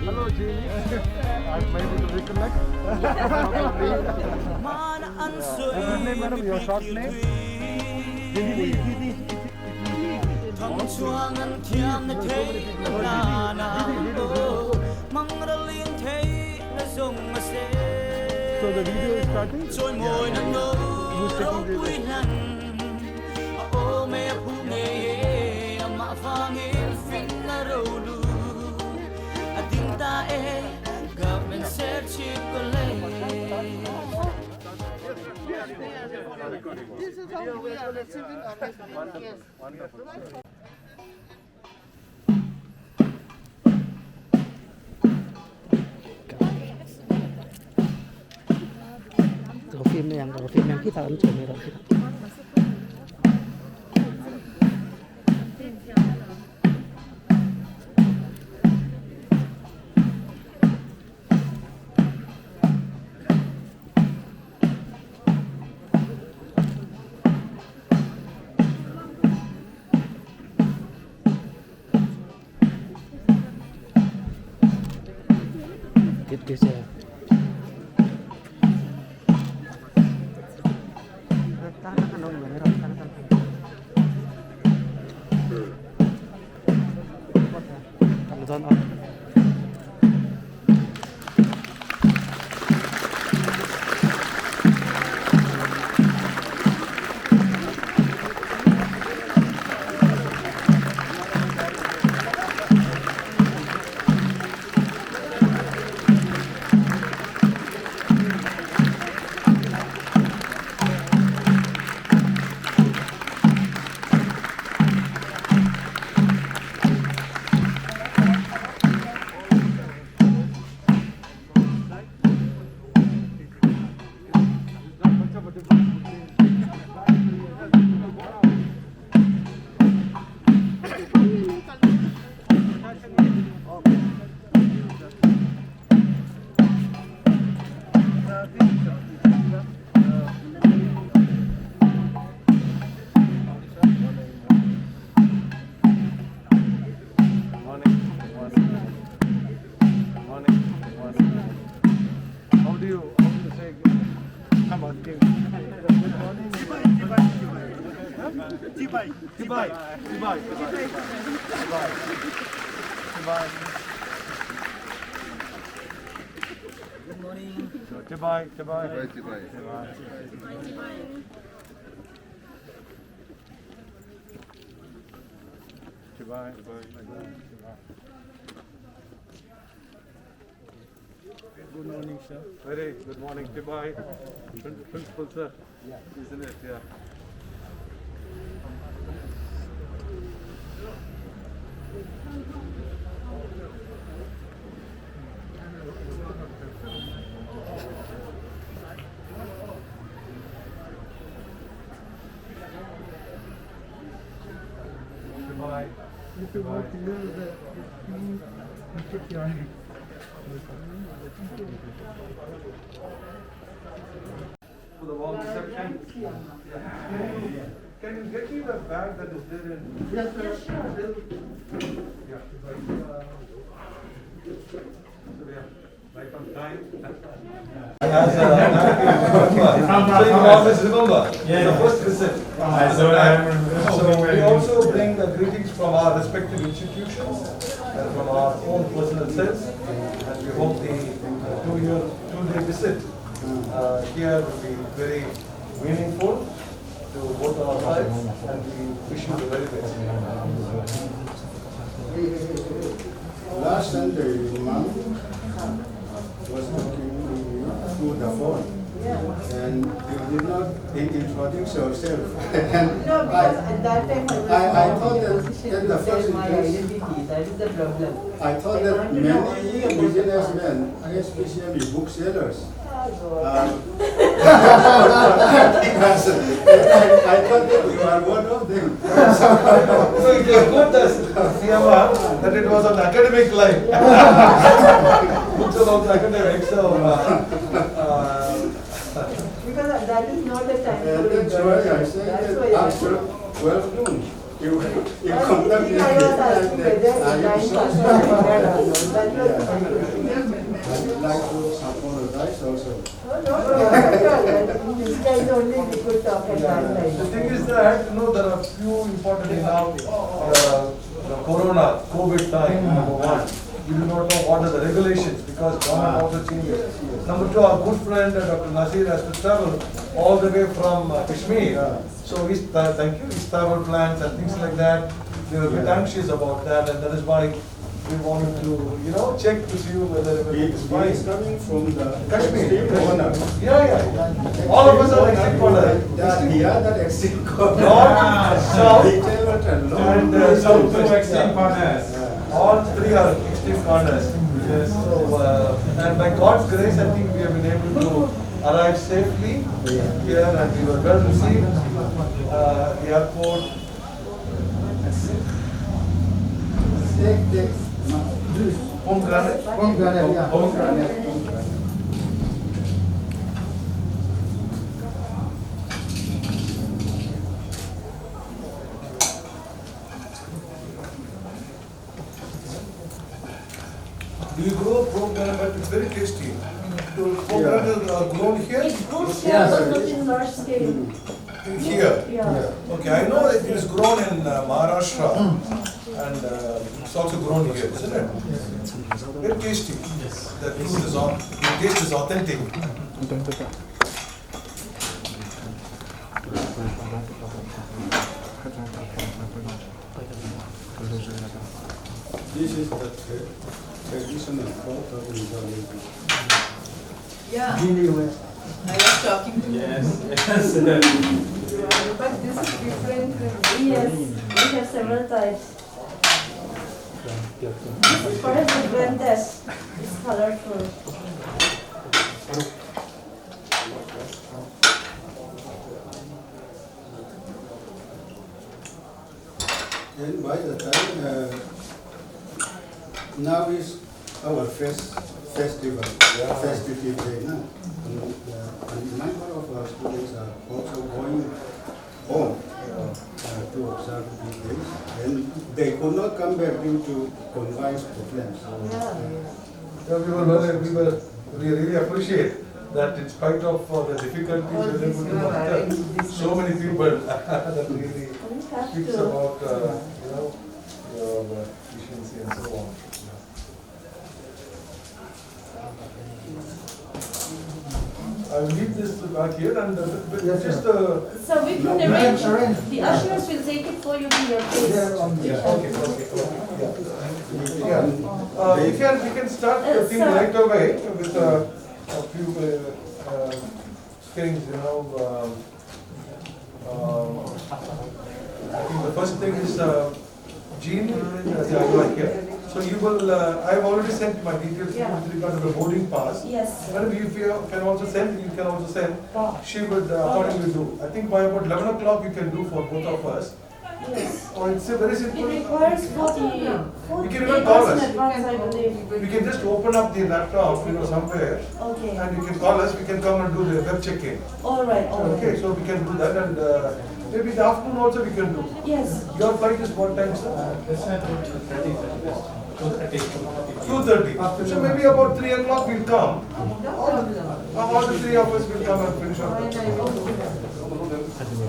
Hello, Jamie. I'm able to recollect. What's your name, madam? Your short name? So the video is starting? Who's taking video? Govt Serchhip This is how we are receiving our response. Yes. Wonderful. Kalau film yang kita launching kita. Gitu ya. Ramadan up. Good morning, sir. Very good morning. Goodbye. Principal, sir. Yeah. Isn't it? Yeah. Goodbye. If you want to use the check your hand. For the warm reception. Can you get me the bag that is there in? Yes, sir. Yeah. So, yeah. Right on time. As so you always remember the first visit. So we also bring the greetings from our respective institutions and from our own personal selves, and we hope the two-day visit here will be very meaningful to both our sides, and we wish you the very best. Last Sunday, Mom was talking through the phone, and you did not introduce yourself. And No, because at that time I was I not thought in a that position in to the tell first my place- identity. That is the problem. I thought that many businessmen, especially booksellers, because I thought that you are one of them. So it was good that it was an academic line. Books about academics, so Because that is not the time And to that's why I say That's that why after 12 noon, you I contact me. was asking whether the time passed or not. That was the confusion. I would like to apologize also. Oh, no, at all. This guys only we could talk at that the time. thing is that, there are few important now, the corona, COVID time, number one. You do not know what are the regulations because government also changes. Number two, our good friend Dr. Nasir has to travel all the way from Kashmir. So thank you, his travel plans and things like that. We were a bit anxious about that, and that is why we wanted to, check with you whether everything is He fine. is coming from the Kashmir. extreme corner. Yeah. All of us are extreme corner. The other extreme corner. North, south, He traveled a long and way. southwest. All three are extreme corners. So, and by God's grace, I think we have been able to arrive safely here, and we were well received at the airport. Take Pomegranate. pomegranate, yeah. Pomegranate. Do you grow pomegranate? It's very tasty. Do pomegranates are grown here? It grows here, but not in large scale. Here. Yeah. Okay, I know it is grown in Maharashtra and it's also grown here, isn't it? Very tasty. The taste is authentic. This is the traditional pot of Indonesia. Yeah, Anyway, I was talking to yes. But this is different. Yes, we have several types. This is for a different test. It's colorful. And by the time, now is our festival, festive day now. And a number of our students are also going home to observe these days. And they could not come back due to confined problems. Yeah, we really appreciate that in spite of the difficulties, we were able to muster so many people that really speaks about your efficiency and so on. I will leave this back here and just So we can arrange, the ushers will take it for you to your place. okay. Yeah. We can start the thing right away with a few things, I think the first thing is Jean, you are here. So you will, I have already sent my details with regard to the boarding pass. Yes. And if you can also send, you can also send. She would accordingly do. I think by about 11 o'clock you can do for both of us. Yes. Or it's a very It simple. requires 40 You can even call us. in advance, I believe. We can just open up the laptop, somewhere, Okay. and you can call us. We can come and do the web check-in. All right, all right. Okay, so we can do that, and maybe the afternoon also we can do. Yes. Your flight is what time, sir? 2:30. So maybe about 3 o'clock we'll come. All the three of us will come and finish our work.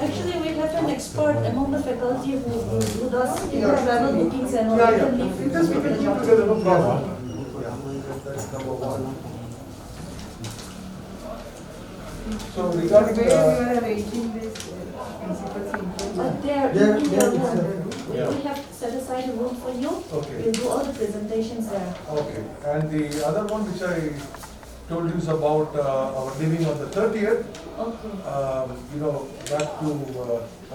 Actually, we have an expert among the faculty who does travel bookings and all. Yeah, We yeah. can leave This we can keep together, no problem. That's number one. So regarding Where you are arranging this principal's interview? There, There- in there the is room. Yeah. We have set aside a room for you. Okay. We'll do all the presentations there. Okay, and the other one which I told you is about our leaving on the 30th. Okay. Back to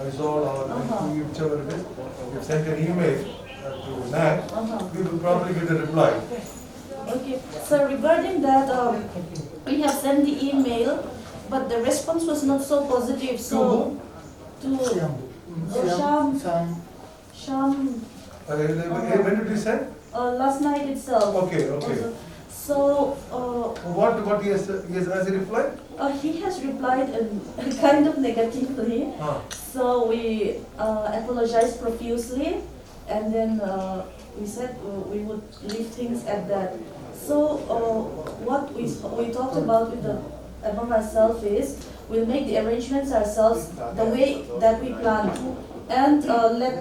Isol or whichever it is. We sent an email to NAAC. We will probably get a reply. Okay, so regarding that, we have sent the email, but the response was not so positive, so. To Sham, When did you send? last night itself. Okay, okay. So, What he has he replied? he has replied kind of negatively. So we apologized profusely, and then we said we would leave things at that. So what we talked about among ourselves is we'll make the arrangements ourselves the way that we planned, and let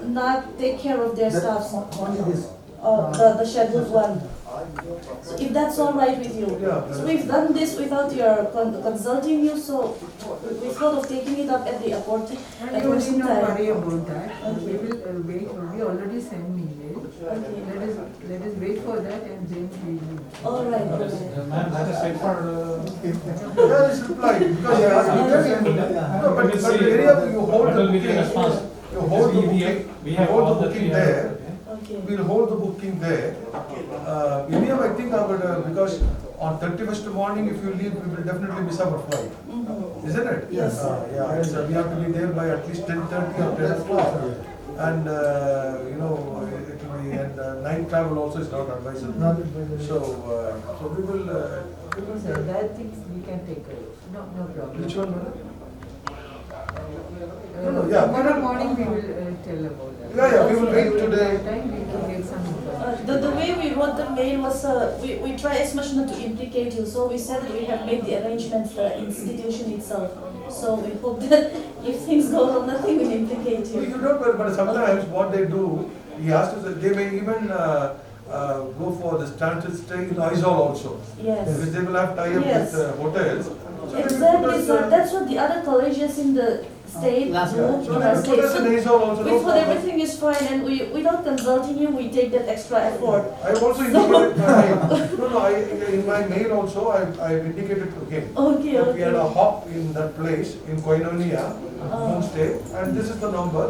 NAAC take care of their staff. Only this. The scheduled one. So if that's all right with you. Yeah. So we've done this without your consulting you, so we thought of taking it up at the appointed And you need not time. worry about that. We will wait, we already sent email. Okay. Let us wait for that and then we will. All right, all right. Yeah, it's replied because he asked me to send. No, but the area you hold the booking, you hold the booking, we have all the three there. Okay. We'll hold the booking there. Anyhow, I think because on 31st morning, if you leave, we will definitely miss our flight. Isn't it? Yes. Yeah, so we have to be there by at least 10:30 or 10 o'clock. And, it will be, and night travel also is not advisable. So we will, So that things we can take care of. No problem. which one, madam? Yeah. Tomorrow morning we will tell about that. Yeah, we will wait today. Time we will get some information. The way we wrote the mail was, we try as much not to implicate you, so we said that we have made the arrangements, the institution itself. So we hope that if things go wrong, nothing will implicate You you. don't, but sometimes what they do, he asked us, they may even go for the standard stay in Isol also. Yes. Because they will have tie-up Yes. with hotels. So they will put Exactly, us, sir. That's what the other colleges in the state do. So in our they will state. put us in Isol also. We no thought problem. everything is fine, and without consulting you, we take that extra effort. I have also indicated in my mail also, I have indicated to him. Okay, that we had a okay. hop in that place in Koinonia, homestay, and this is the number.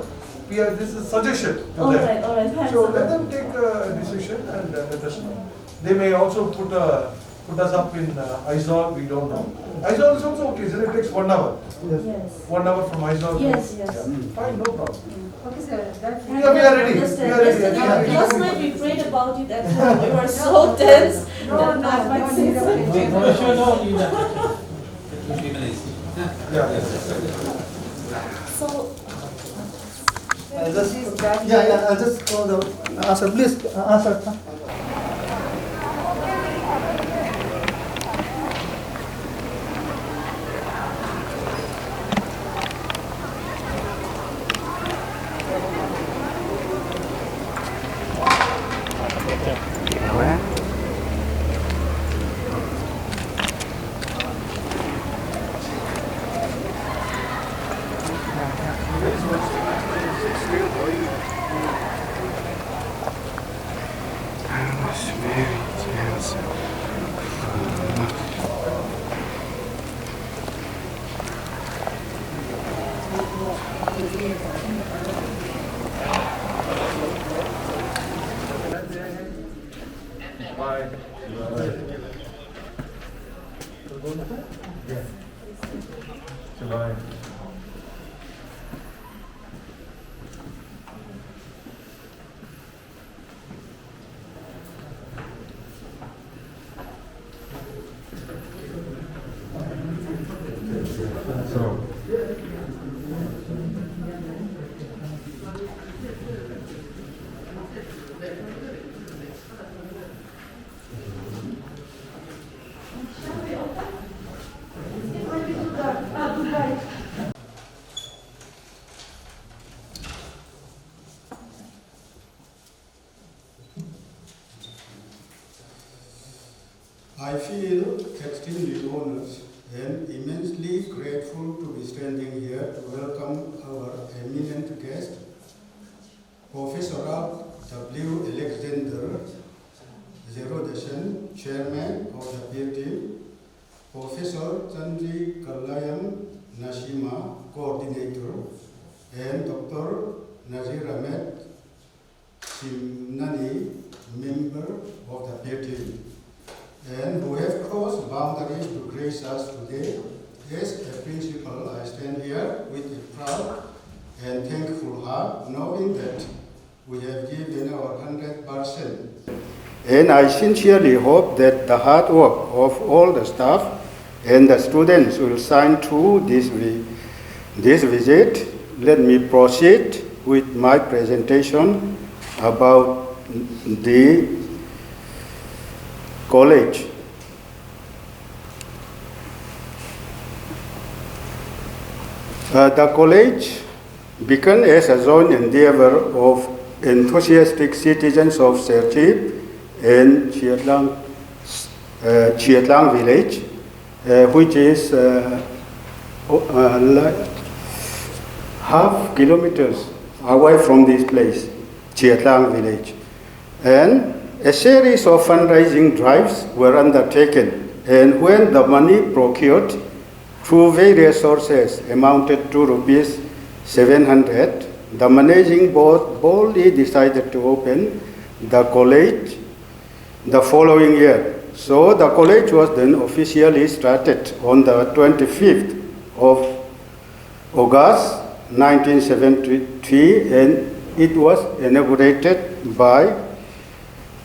This is suggestion to All them. right, thanks. So let them take a decision and let us know. They may also put us up in Isol, we don't know. Isol is also okay, so it takes 1 hour. Yes. 1 hour from Isol. Yes, yes. Yeah, fine, no problem. Okay, sir, that's. Yeah, we are ready. Understand. We are ready. Yesterday, last night we prayed about it at home. We were so tense that not my no need of Yeah. So, I'll just call the. Sir, please, sir. Bye. Bye. So. I feel extremely honored and immensely grateful to be standing here to welcome our eminent guest, Professor W. Alexander Zerodashan, Chairman of the peer team, Professor Chandri Kalayam Nashima, Coordinator, and Dr. Nazir Ahmed Simnani, Member of the peer team, and who have crossed boundaries to grace us today. As a principal, I stand here with a proud and thankful heart, knowing that we have given our 100%. And I sincerely hope that the hard work of all the staff and the students will shine through this visit. Let me proceed with my presentation about the college. The college began as a joint endeavor of enthusiastic citizens of Serchhip and Chiatlang village, which is half kilometers away from this place, Chiatlang village. And a series of fundraising drives were undertaken, and when the money procured through various sources amounted to rupees 700, the managing board boldly decided to open the college the following year. So the college was then officially started on the 25th of August 1973, and it was inaugurated by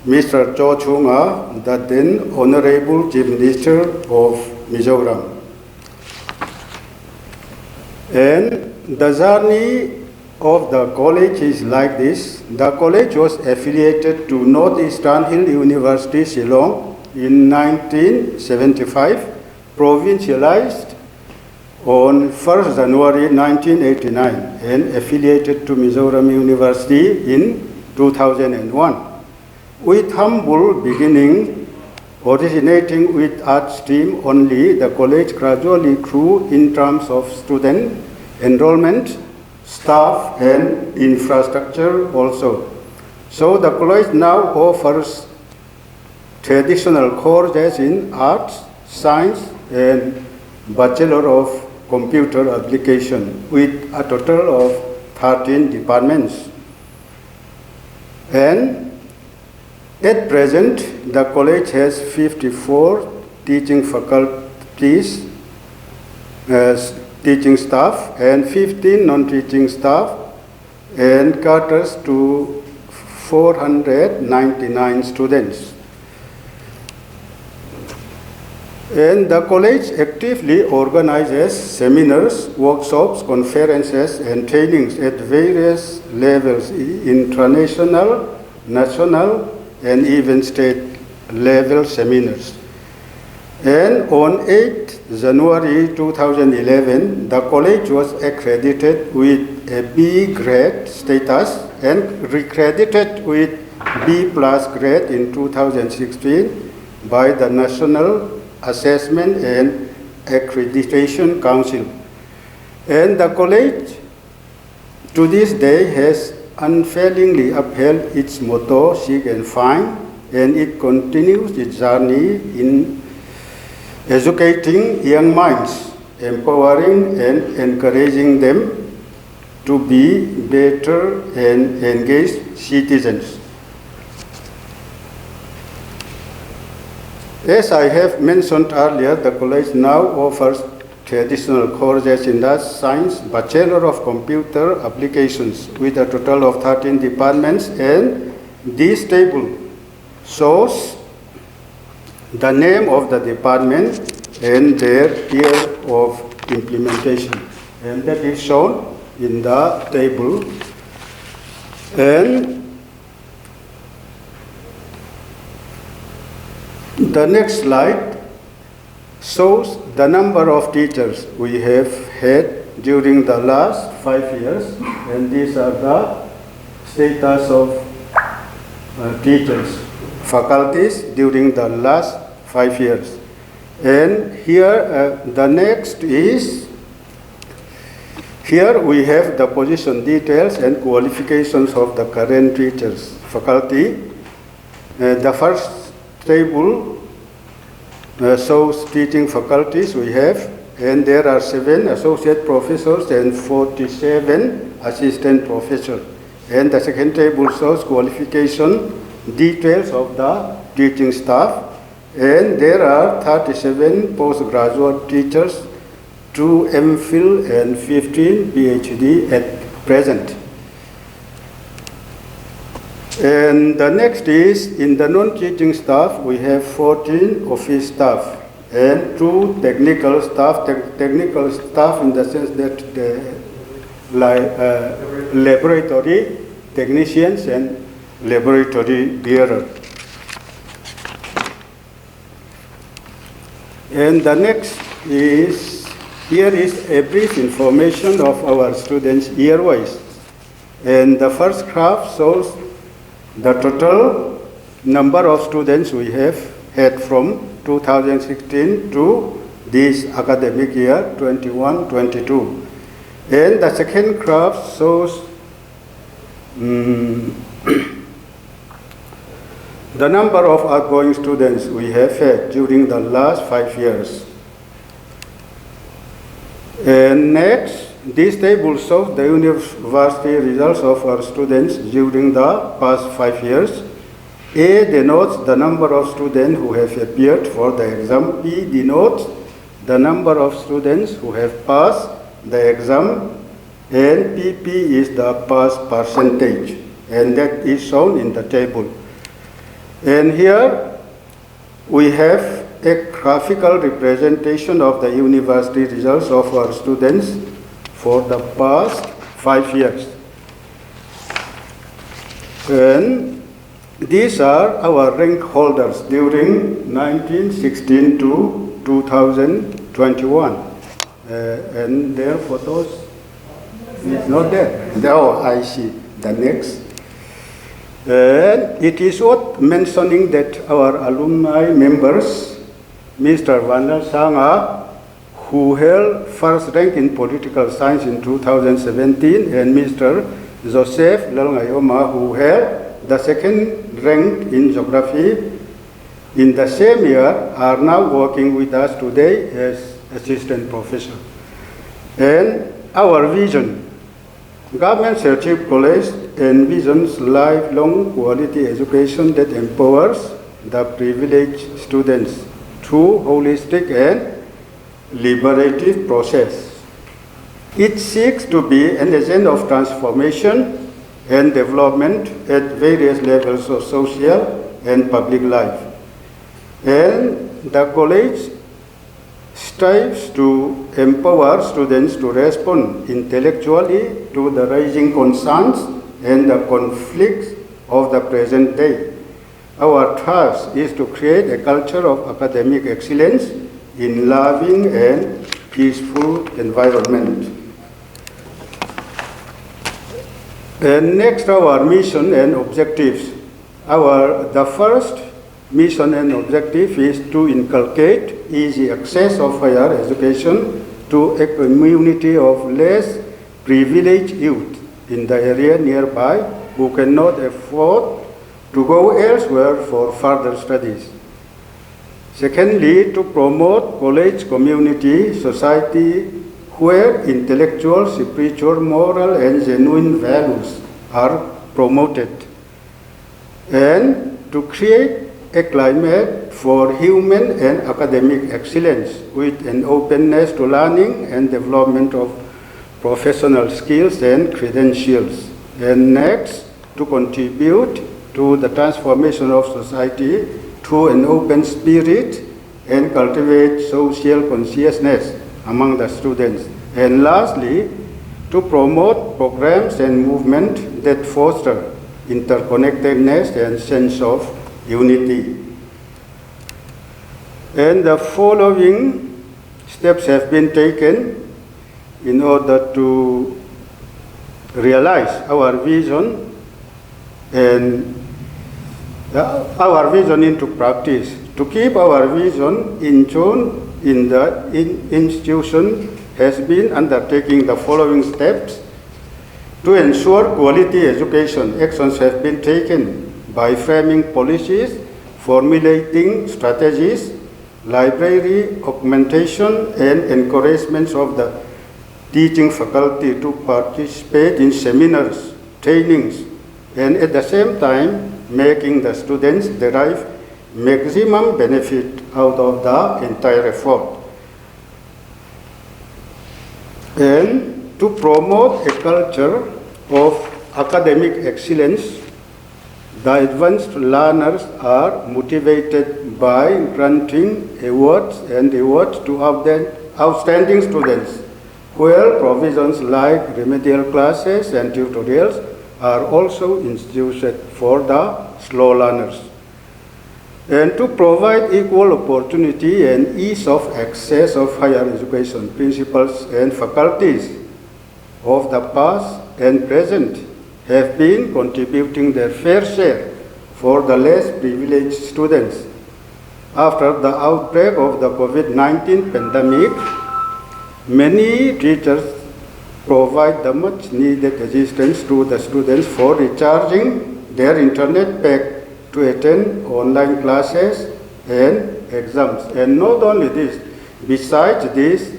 Mr. Cho Chung-a, the then Honorable Chief Minister of Mizoram. And the journey of the college is like this. The college was affiliated to Northeastern Hill University, Shillong in 1975, provincialized on 1st January 1989, and affiliated to Mizoram University in 2001. With humble beginning, originating with art stream only, the college gradually grew in terms of student enrollment, staff, and infrastructure also. So the college now offers traditional courses in arts, science, and Bachelor of Computer Application with a total of 13 departments. And at present, the college has 54 teaching faculties, teaching staff, and 15 non-teaching staff, and caters to 499 students. And the college actively organizes seminars, workshops, conferences, and trainings at various levels, international, national, and even state-level seminars. And on 8 January 2011, the college was accredited with a B grade status and recredited with B+ grade in 2016 by the National Assessment and Accreditation Council. And the college to this day has unfailingly upheld its motto, seek and find, and it continues its journey in educating young minds, empowering and encouraging them to be better and engaged citizens. As I have mentioned earlier, the college now offers traditional courses in Arts, Science, Bachelor of Computer Applications with a total of 13 departments, and this table shows the name of the department and their year of implementation. And that is shown in the table. And the next slide shows the number of teachers we have had during the last 5 years, and these are the status of teachers, faculties during the last 5 years. And here, the next is, here we have the position details and qualifications of the current teachers, faculty. The first table shows teaching faculties we have, and there are 7 associate professors and 47 assistant professors. And the second table shows qualification details of the teaching staff, and there are 37 postgraduate teachers, 2 MPhil and 15 PhD at present. And the next is, in the non-teaching staff, we have 14 office staff and 2 technical staff. Technical staff in the sense that the laboratory technicians and laboratory bearer. And the next is, here is a brief information of our students year-wise. And the first graph shows the total number of students we have had from 2016 to this academic year, 21-22. And the second graph shows the number of outgoing students we have had during the last 5 years. And next, this table shows the university results of our students during the past 5 years. A denotes the number of students who have appeared for the exam. B denotes the number of students who have passed the exam. And PP is the pass percentage. And that is shown in the table. And here we have a graphical representation of the university results of our students for the past 5 years. And these are our rank holders during 1916 to 2021. And their photos is not there. Oh, I see. The next. And it is worth mentioning that our alumni members, Mr. Vandal Sangha, who held first rank in political science in 2017, and Mr. Joseph Lalngayoma, who held the second rank in geography in the same year, are now working with us today as assistant professor. And our vision, Government Serchhip College envisions lifelong quality education that empowers the privileged students through holistic and liberative process. It seeks to be an agent of transformation and development at various levels of social and public life. And the college strives to empower students to respond intellectually to the rising concerns and the conflicts of the present day. Our task is to create a culture of academic excellence in loving and peaceful environment. And next, our mission and objectives. The first mission and objective is to inculcate easy access of higher education to a community of less privileged youth in the area nearby who cannot afford to go elsewhere for further studies. Secondly, to promote college community society where intellectual, spiritual, moral, and genuine values are promoted. And to create a climate for human and academic excellence with an openness to learning and development of professional skills and credentials. And next, to contribute to the transformation of society through an open spirit and cultivate social consciousness among the students. And lastly, to promote programs and movements that foster interconnectedness and sense of unity. And the following steps have been taken in order to realize our vision and our vision into practice. To keep our vision in tune in the institution has been undertaking the following steps. To ensure quality education, actions have been taken by framing policies, formulating strategies, library augmentation, and encouragement of the teaching faculty to participate in seminars, trainings, and at the same time making the students derive maximum benefit out of the entire effort. And to promote a culture of academic excellence, the advanced learners are motivated by granting awards to outstanding students, where provisions like remedial classes and tutorials are also instituted for the slow learners. And to provide equal opportunity and ease of access of higher education, principals and faculties of the past and present have been contributing their fair share for the less privileged students. After the outbreak of the COVID-19 pandemic, many teachers provide the much needed assistance to the students for recharging their internet pack to attend online classes and exams. And not only this, besides this,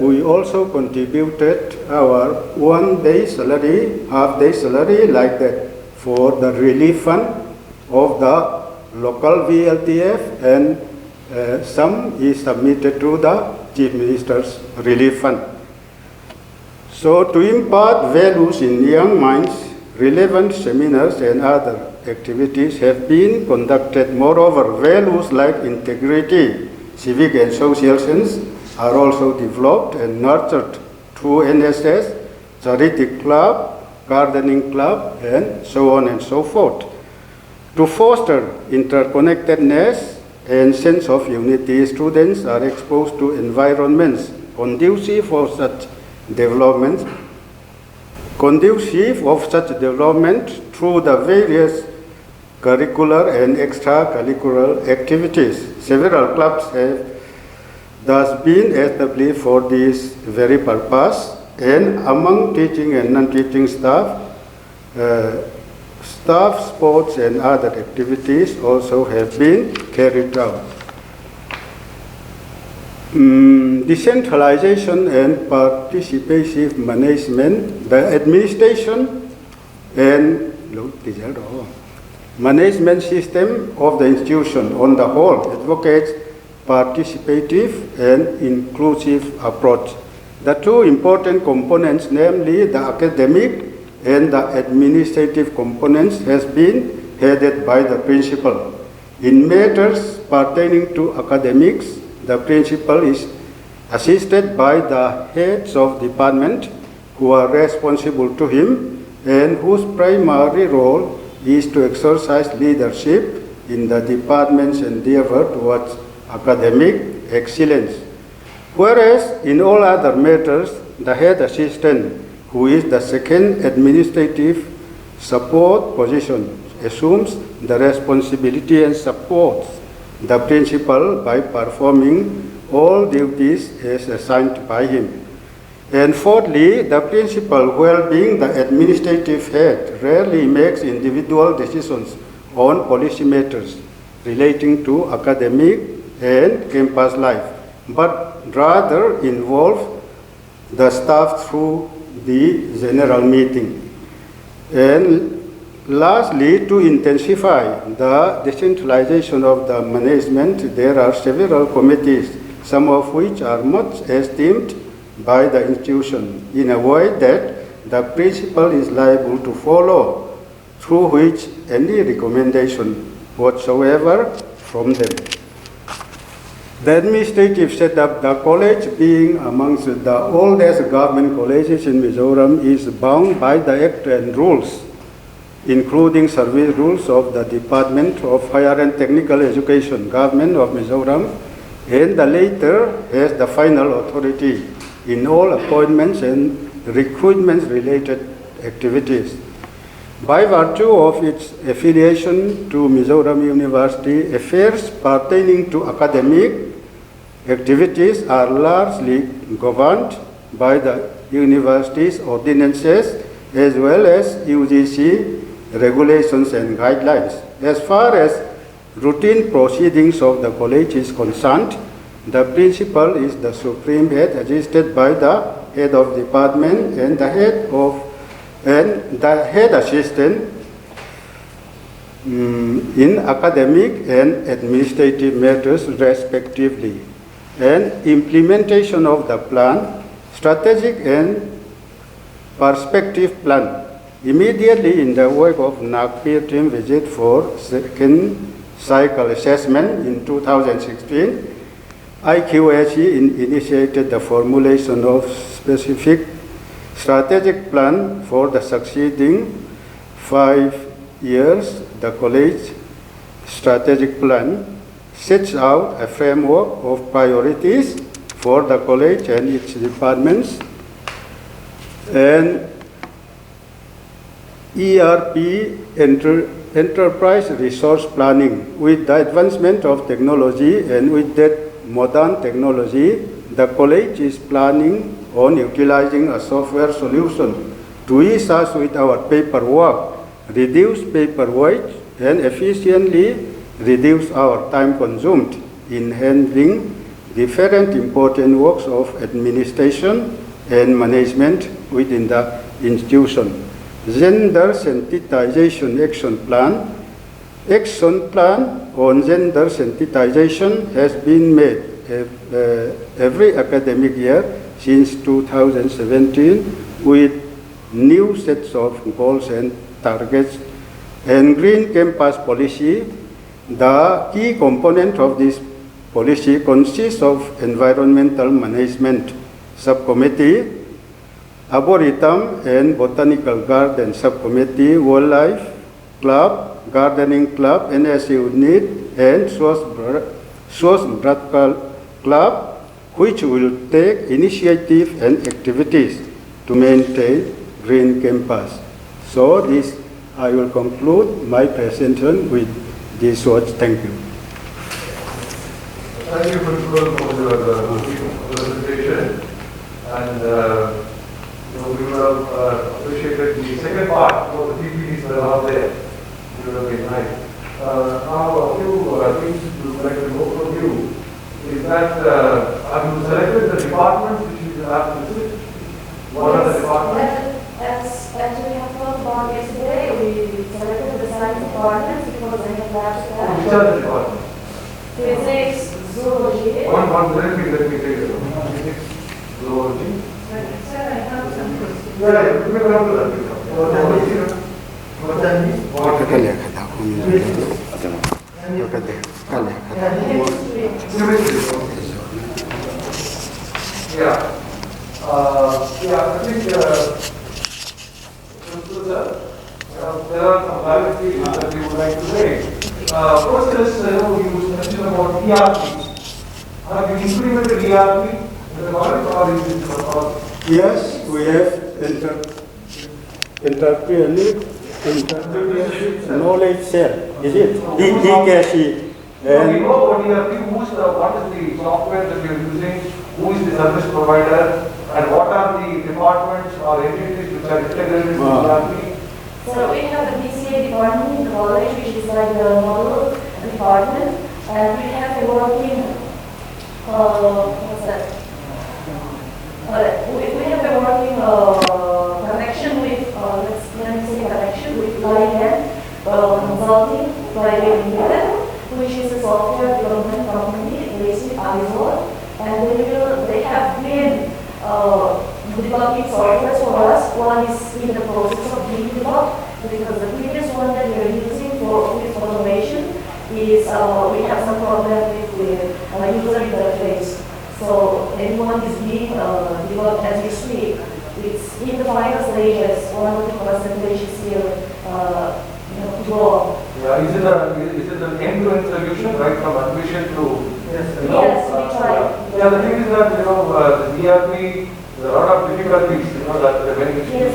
we also contributed our one-day salary, half-day salary like that for the relief fund of the local VLTF, and some is submitted to the Chief Minister's relief fund. So to impart values in young minds, relevant seminars and other activities have been conducted. Moreover, values like integrity, civic and social sense are also developed and nurtured through NSS, charity club, gardening club, and so on and so forth. To foster interconnectedness and sense of unity, students are exposed to environments conducive for such development through the various curricular and extracurricular activities. Several clubs have thus been established for this very purpose, and among teaching and non-teaching staff, sports and other activities also have been carried out. Decentralization and participative management, the administration and management system of the institution on the whole advocates participative and inclusive approach. The two important components, namely the academic and the administrative components, has been headed by the principal. In matters pertaining to academics, the principal is assisted by the heads of department who are responsible to him and whose primary role is to exercise leadership in the department's endeavor towards academic excellence. Whereas in all other matters, the head assistant, who is the second administrative support position, assumes the responsibility and supports the principal by performing all duties as assigned by him. And fourthly, the principal, while being the administrative head, rarely makes individual decisions on policy matters relating to academic and campus life, but rather involve the staff through the general meeting. And lastly, to intensify the decentralization of the management, there are several committees, some of which are much esteemed by the institution, in a way that the principal is liable to follow, through which any recommendation whatsoever from them. The administrative setup, the college being amongst the oldest government colleges in Mizoram, is bound by the Act and rules, including service rules of the Department of Higher and Technical Education, Government of Mizoram, and the latter has the final authority in all appointments and recruitment related activities. By virtue of its affiliation to Mizoram University, affairs pertaining to academic activities are largely governed by the university's ordinances as well as UGC regulations and guidelines. As far as routine proceedings of the college is concerned, the principal is the supreme head, assisted by the head of department and the head assistant in academic and administrative matters respectively. And implementation of the plan, strategic and perspective plan. Immediately in the wake of NAAC team visit for second cycle assessment in 2016, IQAC initiated the formulation of specific strategic plan for the succeeding 5 years. The college strategic plan sets out a framework of priorities for the college and its departments, and ERP enterprise resource planning. With the advancement of technology and with that modern technology, the college is planning on utilizing a software solution to ease us with our paperwork, reduce paperwork, and efficiently reduce our time consumed in handling different important works of administration and management within the institution. Gender Sensitization Action Plan. Action plan on gender sensitization has been made every academic year since 2017 with new sets of goals and targets. And Green Campus Policy, the key component of this policy consists of Environmental Management Subcommittee, Arboretum and Botanical Garden Subcommittee, Wildlife Club, Gardening Club, Nss Unit, and Swasthya Club, which will take initiative and activities to maintain Green Campus. So this, I will conclude my presentation with these words. Thank you. Thank you, Principal, for your presentation. And we would have appreciated the second part for the PPTs that are out there. It would have been nice. Now, a few things to like to know from you is that have you selected the departments which you have to visit? What are the departments? As we have talked about yesterday, we selected the science departments because they have labs there. Which are the departments? Physics, zoology. Let me take it. Physics, zoology. I think there are some clarifications that we would like to make. First is, you mentioned about ERP. Have you implemented ERP in the college or is it a process? Yes, we have knowledge share. Is it? IQAC. So we know what ERP, what is the software that you are using, who is the service provider, and what are the departments or entities which are integrated into ERP? So we have the BCA department in the college, which is like the model department, and we have a working, what's that? We have a working connection with, let me say connection with Lion Consulting Private Limited, which is a software development company based in Arizona, and they have been developing software for us. One is in the process of being developed, because the previous one that we are using for office automation is we have some problem with user interface. So anyone is being developed as we speak. It's in the final stages. One of the percentages still to go on. Yeah, is it an end-to-end solution, right from admission to? Yes, we try. Yeah, the thing is that the ERP, there are a lot of difficulties, that when you face.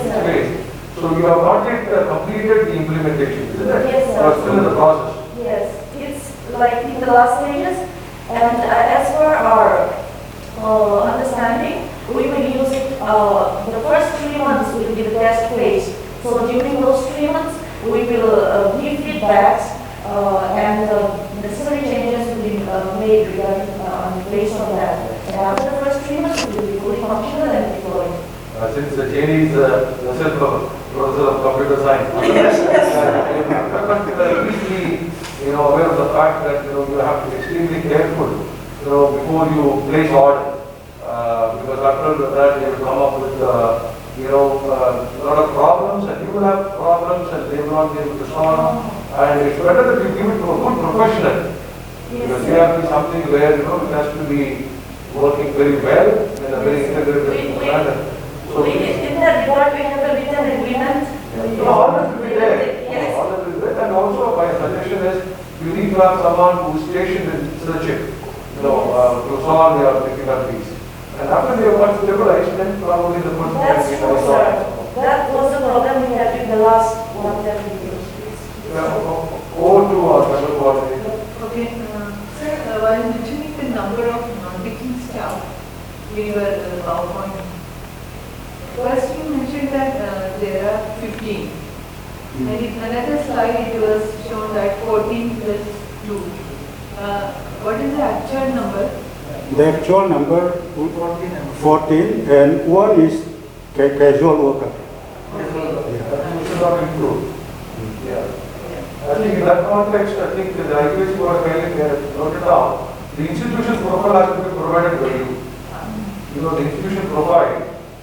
So So you have not yet completed the implementation, isn't it? Yes, sir. You are still in the process. Yes, it's like in the last stages, and as per our understanding, we will use it, the first 3 months will be the test phase. So during those 3 months, we will give feedbacks, and necessary changes will be made regarding based on that. And after the first 3 months, we will be fully functional and deployed. Since the Jane is herself a professor of computer science, easily, aware of the fact that you have to be extremely careful, before you place order, because after that you will come up with, a lot of problems, and you will have problems, and they will not be able to solve. And it's better that you give it to a good professional, because you have to be something where it has to be working very well in a very integrated manner. So In that regard, we have a written agreement. all that will be there. Yes. All that will be there. And also my suggestion is you need to have someone who is stationed in Serchhip, to solve your difficulties. And after they are stabilized, then probably the person That's can true, be sir. solved. That was the problem we had in the last 1 years. Over to our member coordinator. Okay, sir, while mentioning the number of non-teaching staff, we were PowerPoint. First, you mentioned that there are 15. And in another slide, it was shown that 14 plus 2. What is the actual number? The actual number 14 and one is casual worker. You should not improve. Yeah. I think in that context, I think the IQAC was kindly noted down. The institution profile has to be provided by you. The institution profile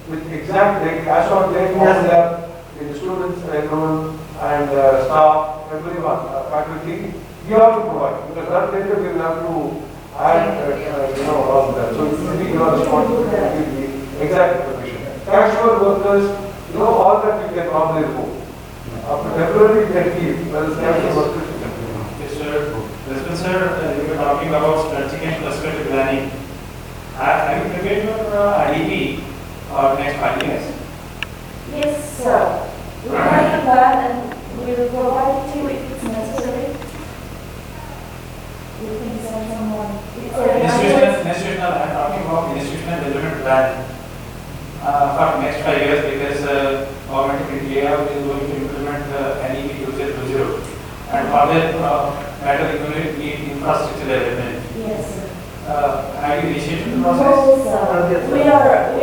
with exact date, as on date, the students enrolled and staff, everyone, faculty, you have to provide. Because that data we will have to add, all of that. So it will be your responsibility to give the exact information. Casual workers, all that you can probably remove. After February, you can keep. Well, casual workers you can remove. Yes, sir. Respect, sir, you were talking about strategic and prospective planning. Have you prepared your IDP for next 5 years? Yes, sir. We have the plan and we will provide it to you if it's necessary. You can send someone. Institutional, I'm talking about institutional development plan for next 5 years, because government of India is going to implement NEP 2020, and for that matter you will need infrastructure development. Yes, sir. Have you initiated the process? No, sir. We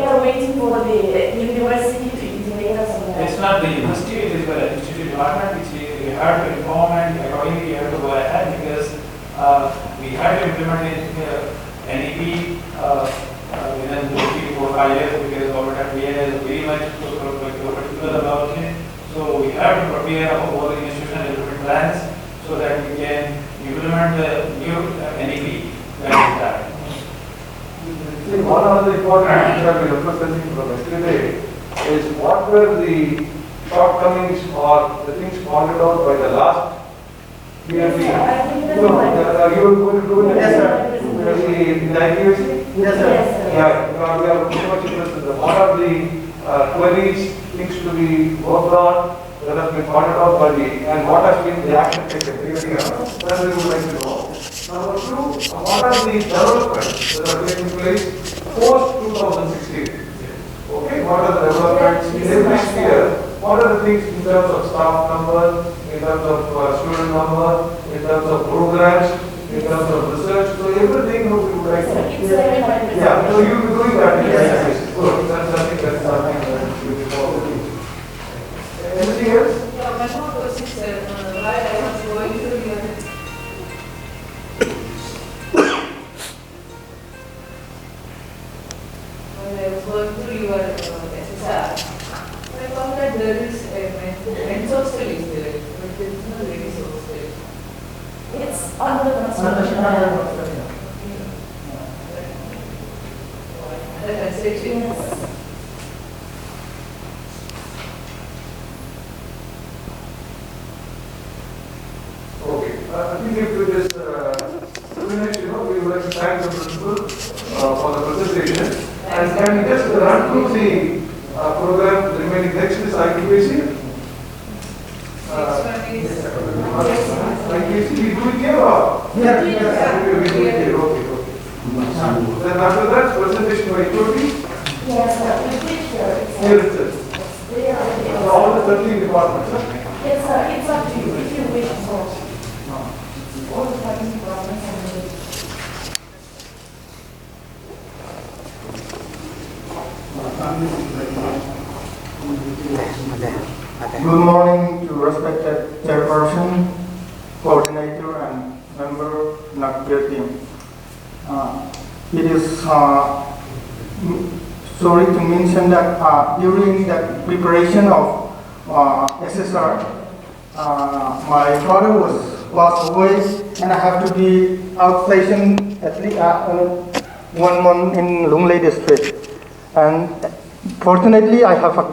are waiting for the university to integrate us on that. It's not the university, it is the institute department which we have to inform, and accordingly we have to go ahead, because we have to implement NEP within 3 to 4 years, because government of India is very much particular about it. So we have to prepare all the institutional development plans so that we can implement the new NEP when it's done. See, one of the important things that we are representing from yesterday is what were the shortcomings or the things pointed out by the last PMP. You were going to do it? Yes, sir. In the IQAC? Yes, sir. Yeah, we are pretty much interested in what are the queries, things to be worked on, that has been pointed out by and what has been the action taken. That we would like to know. Number 2, what are the developments that are taking place post 2016? Okay, what are the developments in every sphere? What are the things in terms of staff number, in terms of student number, in terms of programs, in terms of research? So everything we would like to. Yeah, so you will be doing that. Yes. Good. That's something that we will follow. Anything else? Yeah, my more question is, while I was going through your SSR, I found that there is a men's hostel is there, but there is no ladies hostel. It's under construction. The construction. Yes. Okay. I think if it is finished, we would like to thank the principal for the presentation. And can we just run through the program remaining next is IQAC? we do it here or? Yeah. We do it here, okay. Then after that, presentation by IQAC? Yes, sir. We did here. Here itself. So all the 13 departments, huh? Yes, sir. It's up to you if you wish so. All the 13 departments and the Good morning to respected chairperson, coordinator, and member NAAC team. It is sorry to mention that during the preparation of SSR, my father was passed away, and I have to be outstationed at least 1 month in Lunglei district. And fortunately, I have a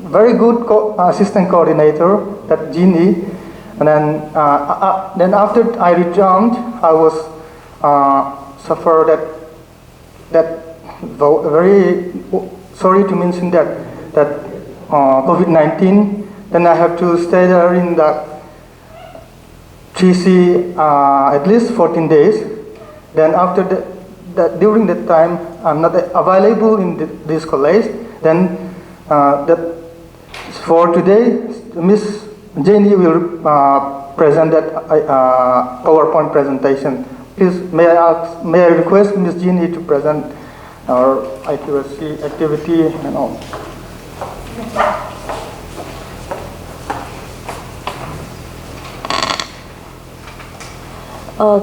very good assistant coordinator, that Jeannie. And then after I returned, I was suffer that very sorry to mention that COVID-19. Then I have to stay there in the 3C at least 14 days. Then after that during that time, I'm not available in this college. Then for today, Miss Jenny will present that PowerPoint presentation. Please, may I request Miss Jenny to present our IQAC activity and all.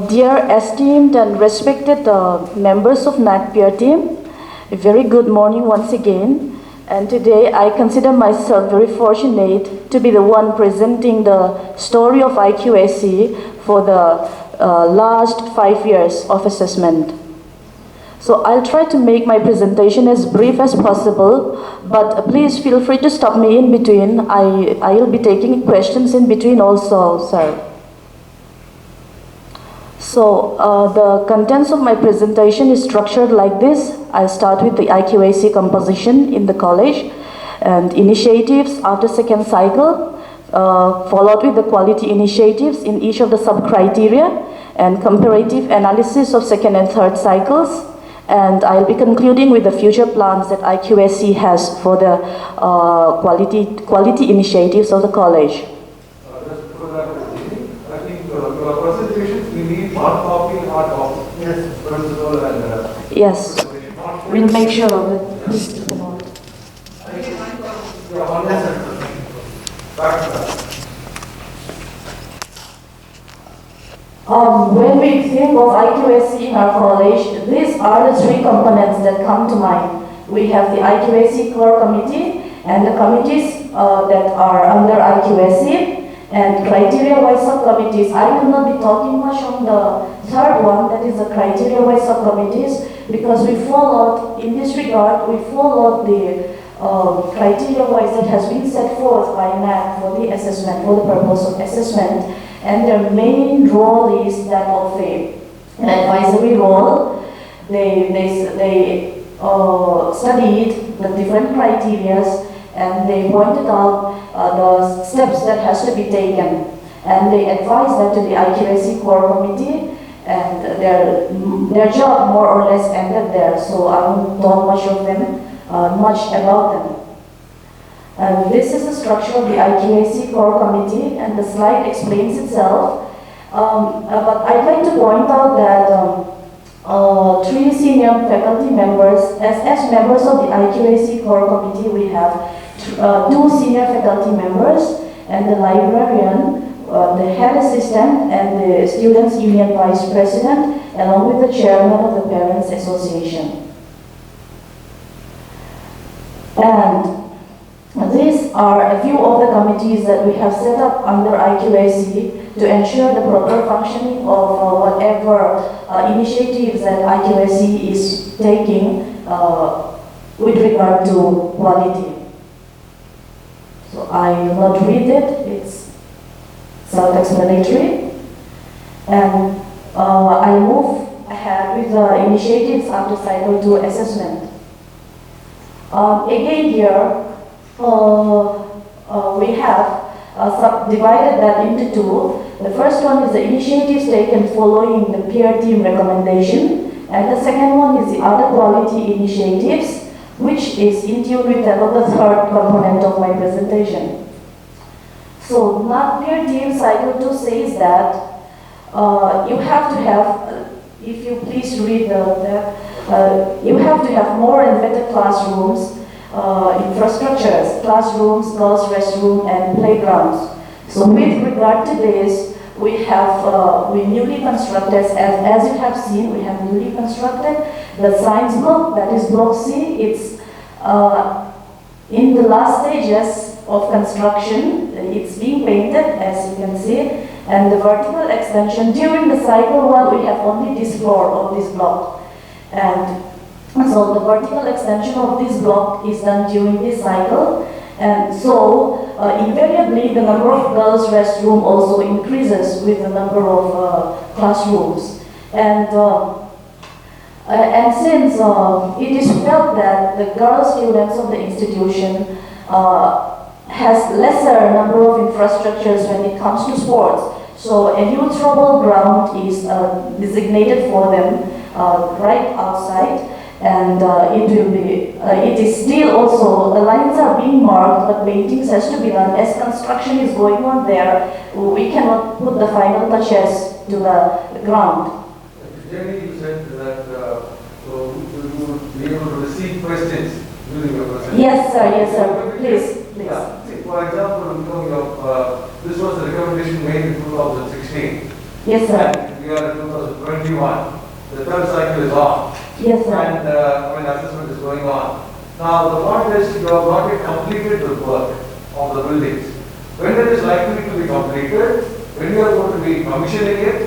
Dear esteemed and respected members of NAAC team, a very good morning once again. And today I consider myself very fortunate to be the one presenting the story of IQAC for the last 5 years of assessment. So I'll try to make my presentation as brief as possible, but please feel free to stop me in between. I'll be taking questions in between also, sir. So the contents of my presentation is structured like this. I'll start with the IQAC composition in the college and initiatives after second cycle, followed with the quality initiatives in each of the sub-criteria and comparative analysis of second and third cycles. And I'll be concluding with the future plans that IQAC has for the quality initiatives of the college. Your presentations, we need hard copy and hard copy. Yes. Principal and yes. We'll make sure of it. When we think of IQAC in our college, these are the 3 components that come to mind. We have the IQAC core committee and the committees that are under IQAC. And criteria-wise subcommittees, I will not be talking much on the third one, that is the criteria-wise subcommittees, because we followed, in this regard, we followed the criteria-wise that has been set forth by NAAC for the assessment, for the purpose of assessment. And their main role is that of an advisory role. They studied the different criteria, and they pointed out the steps that has to be taken, and they advised that to the IQAC core committee, and their job more or less ended there. So I won't talk much about them. And this is the structure of the IQAC core committee, and the slide explains itself. But I'd like to point out that 3 senior faculty members, as members of the IQAC core committee, we have 2 senior faculty members, and the librarian, the head assistant, and the students' union vice president, along with the chairman of the Parents Association. And these are a few of the committees that we have set up under IQAC to ensure the proper functioning of whatever initiatives that IQAC is taking with regard to quality. So I will not read it, it's self-explanatory. And I move ahead with the initiatives after Cycle 2 assessment. Again here, we have subdivided that into two. The first one is the initiatives taken following the peer team recommendation, and the second one is the other quality initiatives, which is in tune with the third component of my presentation. So, non-peer team cycle 2 says that you have to have, if you please read you have to have more and better classrooms, infrastructures, classrooms, girls' restroom, and playgrounds. So with regard to this, we have we newly constructed, as you have seen, we have newly constructed the science block, that is block C. It's in the last stages of construction. It's being painted, as you can see, and the vertical extension during the cycle 1, we have only this floor of this block, and so the vertical extension of this block is done during this cycle, and so invariably the number of girls' restroom also increases with the number of classrooms, and since it is felt that the girl students of the institution has lesser number of infrastructures when it comes to sports, so a neutral ground is designated for them right outside. And it is still also, the lines are being marked, but paintings has to be done. As construction is going on there, we cannot put the final touches to the ground. Jenny, you said that so you would be able to receive questions during your presentation. Yes, sir, please. Yeah. See, for example, this was the recommendation made in 2016. Yes, sir. And we are in 2021. The third cycle is on. Yes, sir. And assessment is going on. Now, the point is you have not yet completed the work of the buildings. When it is likely to be completed, when you are going to be commissioning it,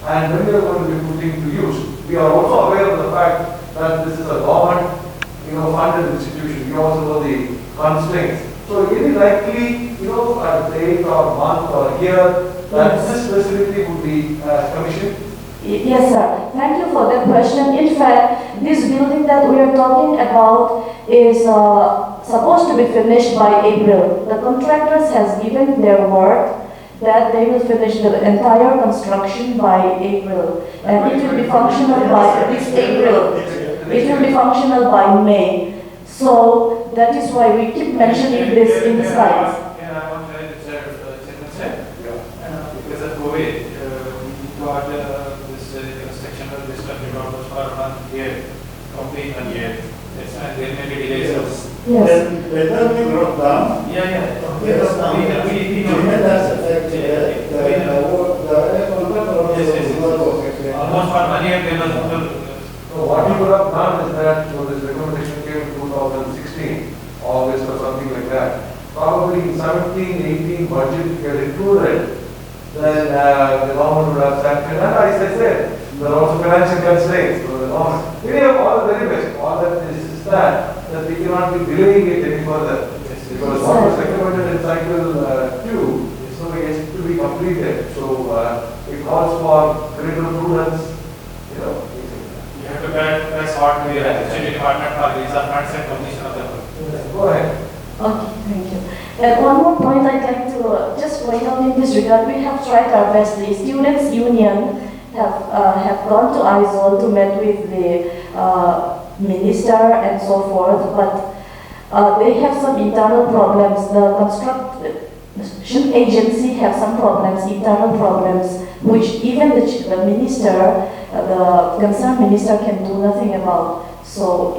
and when you are going to be putting to use. We are also aware of the fact that this is a government, funded institution. We also know the constraints. So, it is likely, a date or month or year that this facility would be commissioned. Yes, sir. Thank you for that question. In fact, this building that we are talking about is supposed to be finished by April. The contractors has given their word that they will finish the entire construction by April, and it will be functional by this April. It will be functional by May. So that is why we keep mentioning this in the slides. I want to say, because of COVID, we got this construction of this developers for 1 year, complete 1 year. Yes, and there may be delays. Yes. Whether we brought down, Yeah. because now We has affected the almost for 1 year they must. So what you could have done is that this recommendation came in 2016, August or something like that. Probably in 17-18 budget if you had included, then the government would have sanctioned. And as I said, there are also financial constraints for the government. We have all the very best. All that is that we cannot be delaying it any further. Because what was recommended in cycle 2 is so yet to be completed. So it calls for greater prudence. You have to press hard to your education department for visa funds and completion of the work. Go ahead. Okay, thank you. And one more point I'd like to just point out in this regard. We have tried our best. The Students' Union have gone to ISOL to meet with the minister and so forth, but they have some internal problems. The construction agency have some problems, internal problems, which even the minister, the concerned minister, can do nothing about. So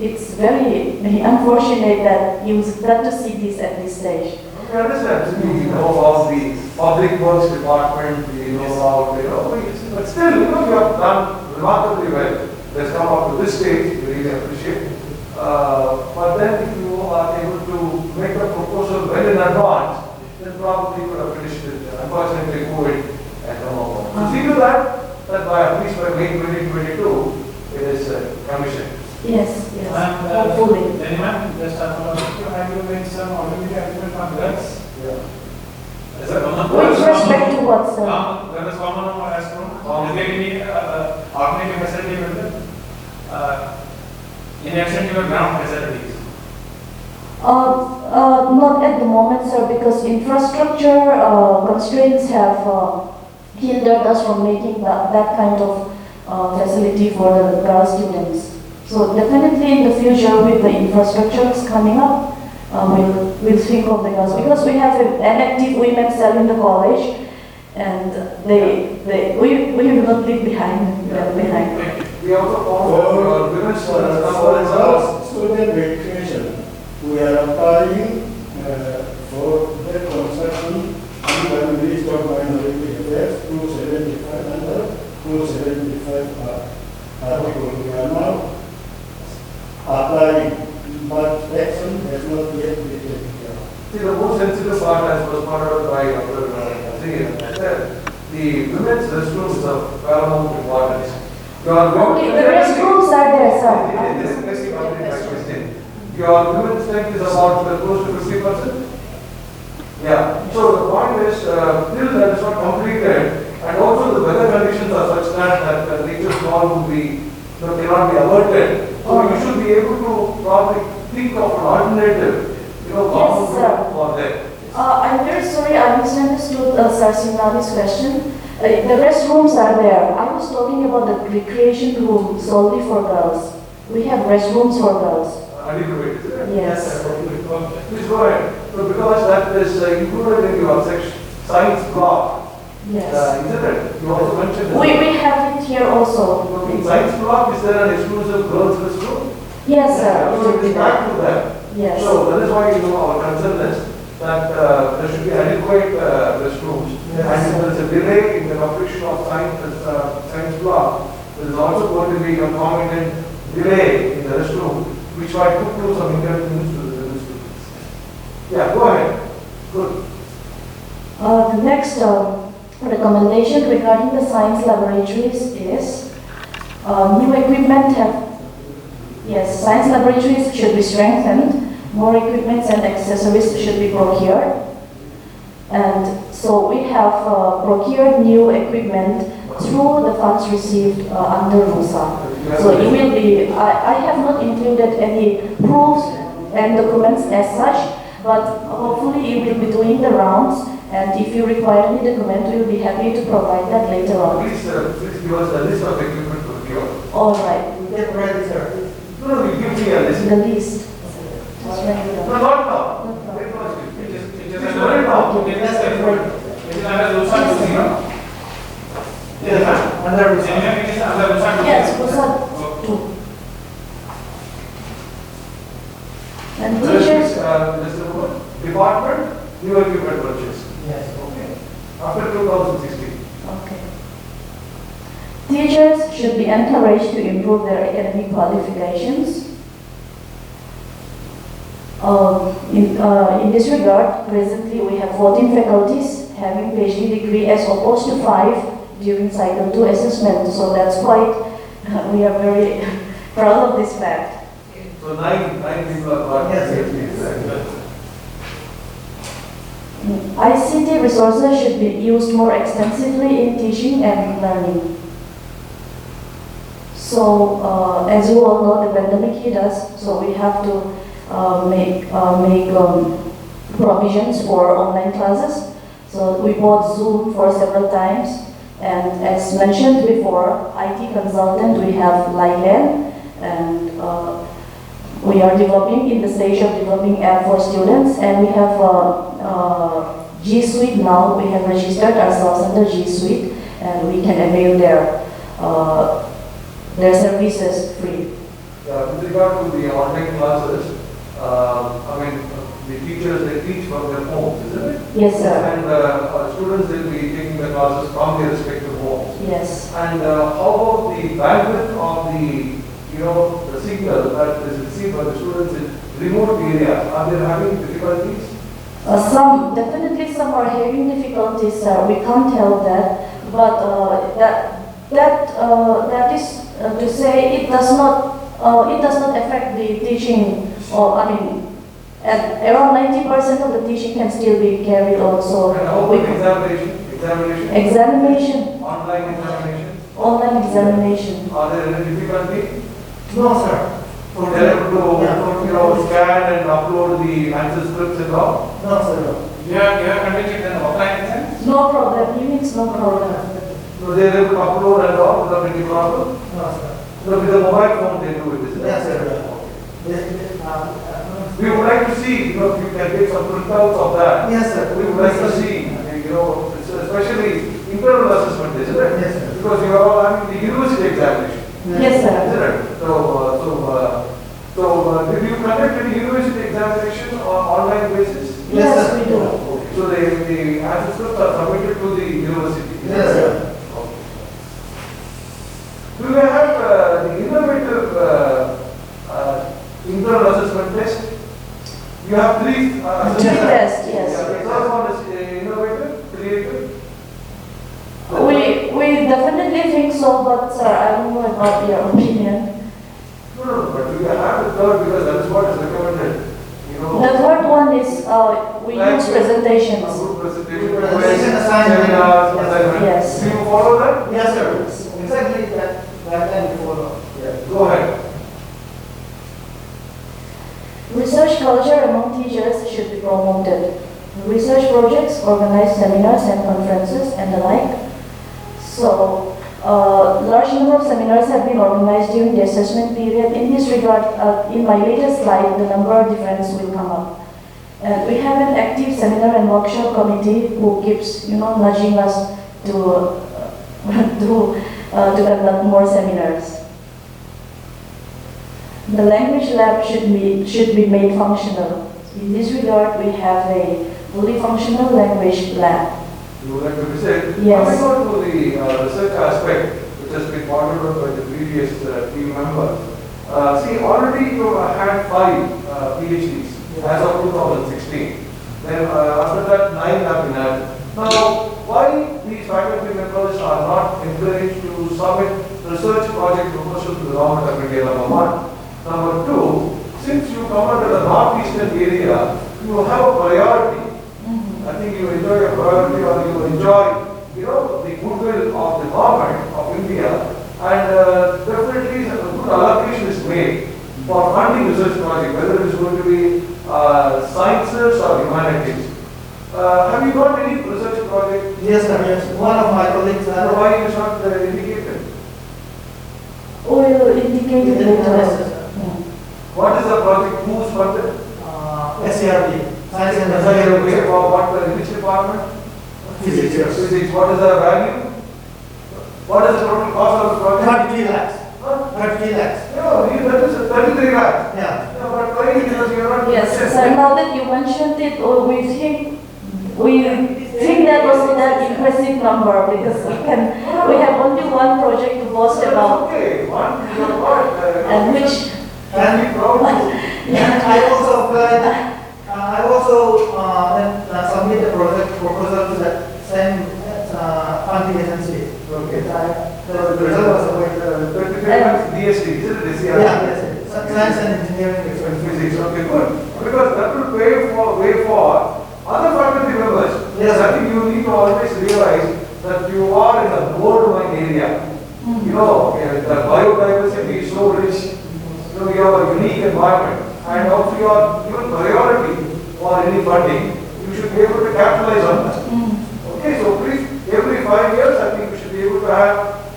it's very unfortunate that you got to see this at this stage. I understand. We know about the public works department, we know about, but still, you have done remarkably well. Let's come up to this stage, we really appreciate. But then if you are able to make a proposal well in advance, then probably you could have finished it. Unfortunately, COVID and no. So see to that by at least by May 2022, it is commissioned. Yes, hopefully. Then ma'am, just have you made some automatic agreement on drugs? Yeah. Is that common? With respect to what, sir? There is common or restroom. Is there any automatic facility with them? In addition to your ground facilities? Not at the moment, sir, because infrastructure constraints have hindered us from making that kind of facility for the girl students. So definitely in the future, with the infrastructures coming up, we'll think of the girls, because we have an active women's cell in the college, and we will not leave behind. We also formed women's student recreation. We are applying for the construction and the list of minority affairs 275 under 275 article. We are now applying, but action has not yet been taken care of. See, the most sensitive part, as was pointed out by Dr. Singh, I said, the women's restrooms is of paramount importance. Okay, the restrooms are there, sir. This is basically my question. Your women's strength is about close to 50%? Yeah. So the point is, till that is not completed, and also the weather conditions are such that the nature's law would be, cannot be averted. So you should be able to probably think of an alternative, Yes, sir. for that. I'm very sorry, I misunderstood Sir Simrani's question. The restrooms are there. I was talking about the recreation room solely for girls. We have restrooms for girls. Adequate, is it? Yes. Please go ahead. So because that is included in your section, science block, Yes. isn't it? You also mentioned that. We have it here also. In science block, is there an exclusive girls' restroom? Yes, sir. So it is back to that. Yes. So that is why our concern is that there should be adequate restrooms. Yes. And if there is a delay in the completion of science block, there is also going to be a concomitant delay in the restroom, which might put to some inconvenience to the students. Yeah, go ahead. Good. The next recommendation regarding the science laboratories is new equipment science laboratories should be strengthened, more equipment and accessories should be procured. And so we have procured new equipment through the funds received under RUSA. So it will be, I have not included any proofs and documents as such, but hopefully you will be doing the rounds, and if you require any document, we will be happy to provide that later on. Please give us a list of equipment procured. All right. Get ready, sir. No, you give me a list. The list. Just write it No, down. not now. It is very now. It is under RUSA 2. Yes, under RUSA. It is under RUSA 2. Yes, RUSA 2. And teachers. Department, new equipment purchase. Yes. Okay. After 2016. Okay. Teachers should be encouraged to improve their academic qualifications. In this regard, presently we have 14 faculties having PhD degree as opposed to 5 during Cycle 2 assessment. So that's quite, we are very proud of this fact. So nine people are got. Yes. ICT resources should be used more extensively in teaching and learning. So, as you all know, the pandemic hit us, so we have to make provisions for online classes. So we bought Zoom for several times, and as mentioned before, IT consultant, we have Lylan, and we are developing, in the stage of developing app for students, and we have G Suite now. We have registered ourselves under G Suite, and we can avail their services free. With regard to the online classes, the teachers, they teach from their homes, isn't it? Yes, sir. And students will be taking the classes from their respective homes. Yes. And how about the bandwidth of the signal that is received by the students in remote areas? Are they having difficulties? Definitely some are having difficulties, sir. We can't help that, but that is to say it does not affect the teaching. Around 90% of the teaching can still be carried on. So and how about examination? Online examination? Online examination. Are there any difficulty? No, sir. They're able to scan and upload the answer scripts and all? No, sir, no. You have conducted an offline exam? No problem, units no problem. So they're able to upload and all without any problem? No, sir. So with the mobile phone they do it, isn't it? Yes, sir. We would like to see, if you can take some printouts of that. Yes, sir. We would like to see, especially internal assessment, isn't it? Yes, sir. Because you are all having the university examination, Yes, sir. isn't it? So, did you conduct any university examination on online basis? Yes, we do. So the answer scripts are submitted to the university. Yes, sir. Do you have the innovative internal assessment test? You have three Three tests, yes. The first one is innovative, creative. We definitely think so, but sir, I don't know about your opinion. No, but we have the third because that is what is recommended. The third one is we use presentations. Good presentation, Presentation assignment. seminars, assignment. Yes. Do you follow that? Yes, sir. Exactly that time we follow. Go ahead. Research culture among teachers should be promoted. Research projects, organized seminars and conferences and the like. So, large number of seminars have been organized during the assessment period. In this regard, in my latest slide, the number difference will come up. And we have an active seminar and workshop committee who keeps, nudging us to conduct more seminars. The language lab should be made functional. In this regard, we have a fully functional language lab. You would like to visit? Yes. Coming on to the research aspect, which has been pointed out by the previous team members. See, already you had 5 PhDs as of 2016. Then after that, 9 have been added. Now, why these faculty members are not encouraged to submit research project proposal to the Government of India, number 1. Number 2, since you come under the northeastern area, you have a priority. I think you enjoy a priority or you enjoy, the goodwill of the government of India, and definitely a good allocation is made for funding research project, whether it is going to be sciences or humanities. Have you got any research project? Yes, sir. Yes. One of my colleagues. Why is not indicated? We'll indicate it later. What is the project? Who is funded? SCRD. Science and SCRD. What in which department? Physics. Physics. What is the value? What is the total cost of the project? 33 lakhs. 33 lakhs. No, that is 33 lakhs. Yeah. No, but why? Because you are not. Yes, sir. Now that you mentioned it, we think that was that impressive number because we have only one project to boast about. Okay, one is what? And which. Can be proud. And I also applied. I also submit a project proposal to that same funding agency. Okay. The result was about 33 lakhs DST, is it DST? yes, science and engineering Physics, okay, good. Because that will way for other faculty members. Yes. I think you need to always realize that you are in a gold mine area. The biodiversity is so rich. You have a unique environment, and also you are given priority for any funding. You should be able to capitalize on that. Okay, so please, every 5 years, I think we should be able to have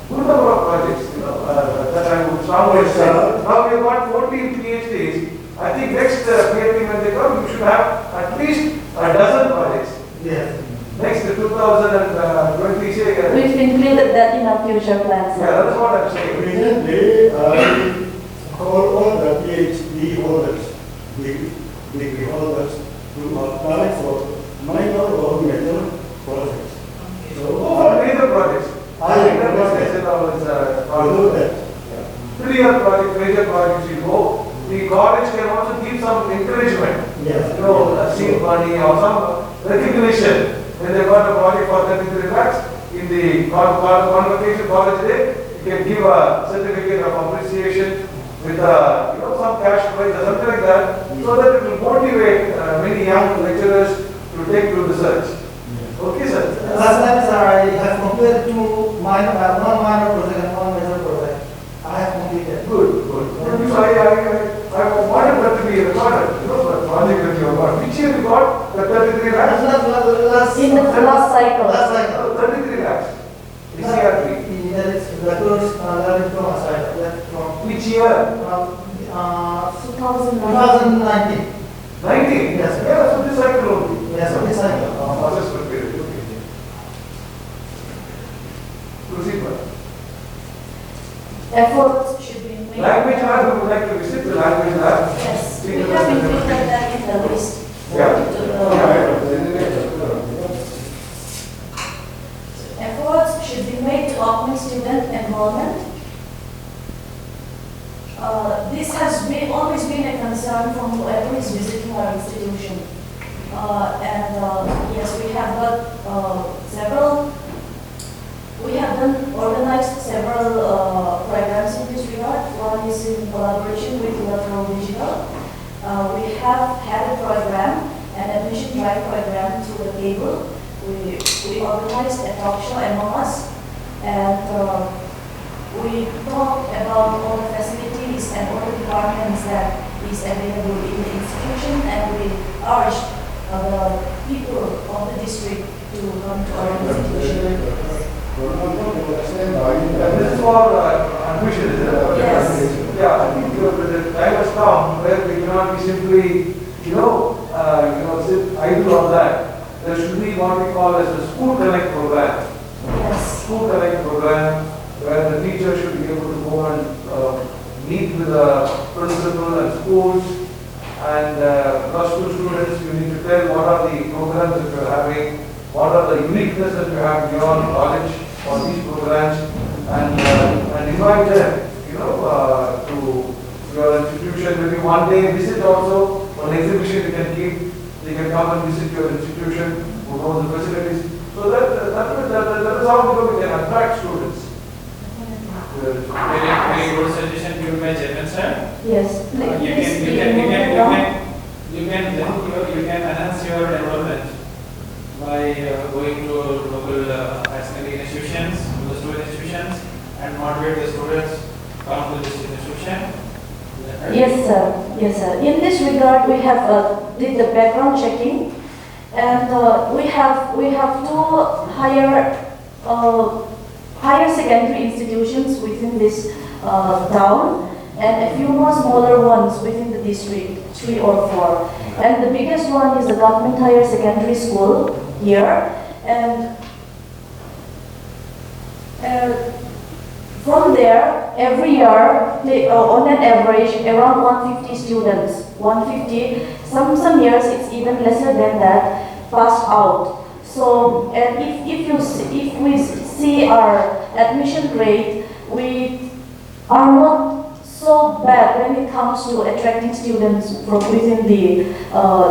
good number of projects. That I would strongly say. Now we have got 14 PhDs. I think next PhD when they come, you should have at least a dozen projects. Yes. Next 2020, say. We've included that in our future plans. Yeah, that's what I'm saying. Recently, I call all the PhD holders, degree holders, to apply for minor or major projects. Oh, major projects. Major projects in our do that. 3-year project, major projects you go. The college can also give some encouragement. Yes. Seed money or some recognition. When they got a project for 33 lakhs in the convocation college day, you can give a certificate of appreciation with some cash prize or something like that, so that it will motivate many young lecturers to take to research. Okay, sir. Last time, sir, I have completed one minor project and one major project. I have completed. Good. So I be recorded, you know, the project that you have got. Which year you got the 33 lakhs? In the last cycle. 33 lakhs. ECR3. Which year? 2019. 19? Yes. Yeah, so this cycle only. Yes, this cycle. Assessment period, okay. Proceed, madam. Efforts should be made. Language lab, we would like to visit the language lab. Yes, we have included that in the list. Yeah. Efforts should be made to augment student enrollment. This has always been a concern from whoever is visiting our institution. Yes, we have got organized several programs in this regard. One is in collaboration with Laboratories. We have had a program, an admission drive program through the cable. We organized a talk show among us, and we talked about all the facilities and all the departments that is available in the institution, and we urged the people of the district to come to our institution. This is for admission, is it? Yes. Yeah, I think the time has come where we cannot be simply, sit idle on that. There should be what we call as a school connect program. Yes. School connect program where the teacher should be able to go and meet with the principal and schools and plus to students. You need to tell what are the programs that you are having, what are the uniqueness that you have beyond knowledge on these programs, and invite them, to your institution. Maybe one day visit also, one exhibition you can keep. They can come and visit your institution, who know the facilities. So that is how we can attract students. Very good suggestion given by Chairman sir. Yes. You can enhance your enrollment by going to local higher secondary institutions, to the student institutions, and motivate the students come to this institution. Yes, sir. Yes, sir. In this regard, we have did the background checking, and we have two higher secondary institutions within this town, and a few more smaller ones within the district, 3 or 4. And the biggest one is the government higher secondary school here, and from there, every year, on an average, around 150 students, 150, some years it's even lesser than that, pass out. So, and if we see our admission rate, we are not so bad when it comes to attracting students from within the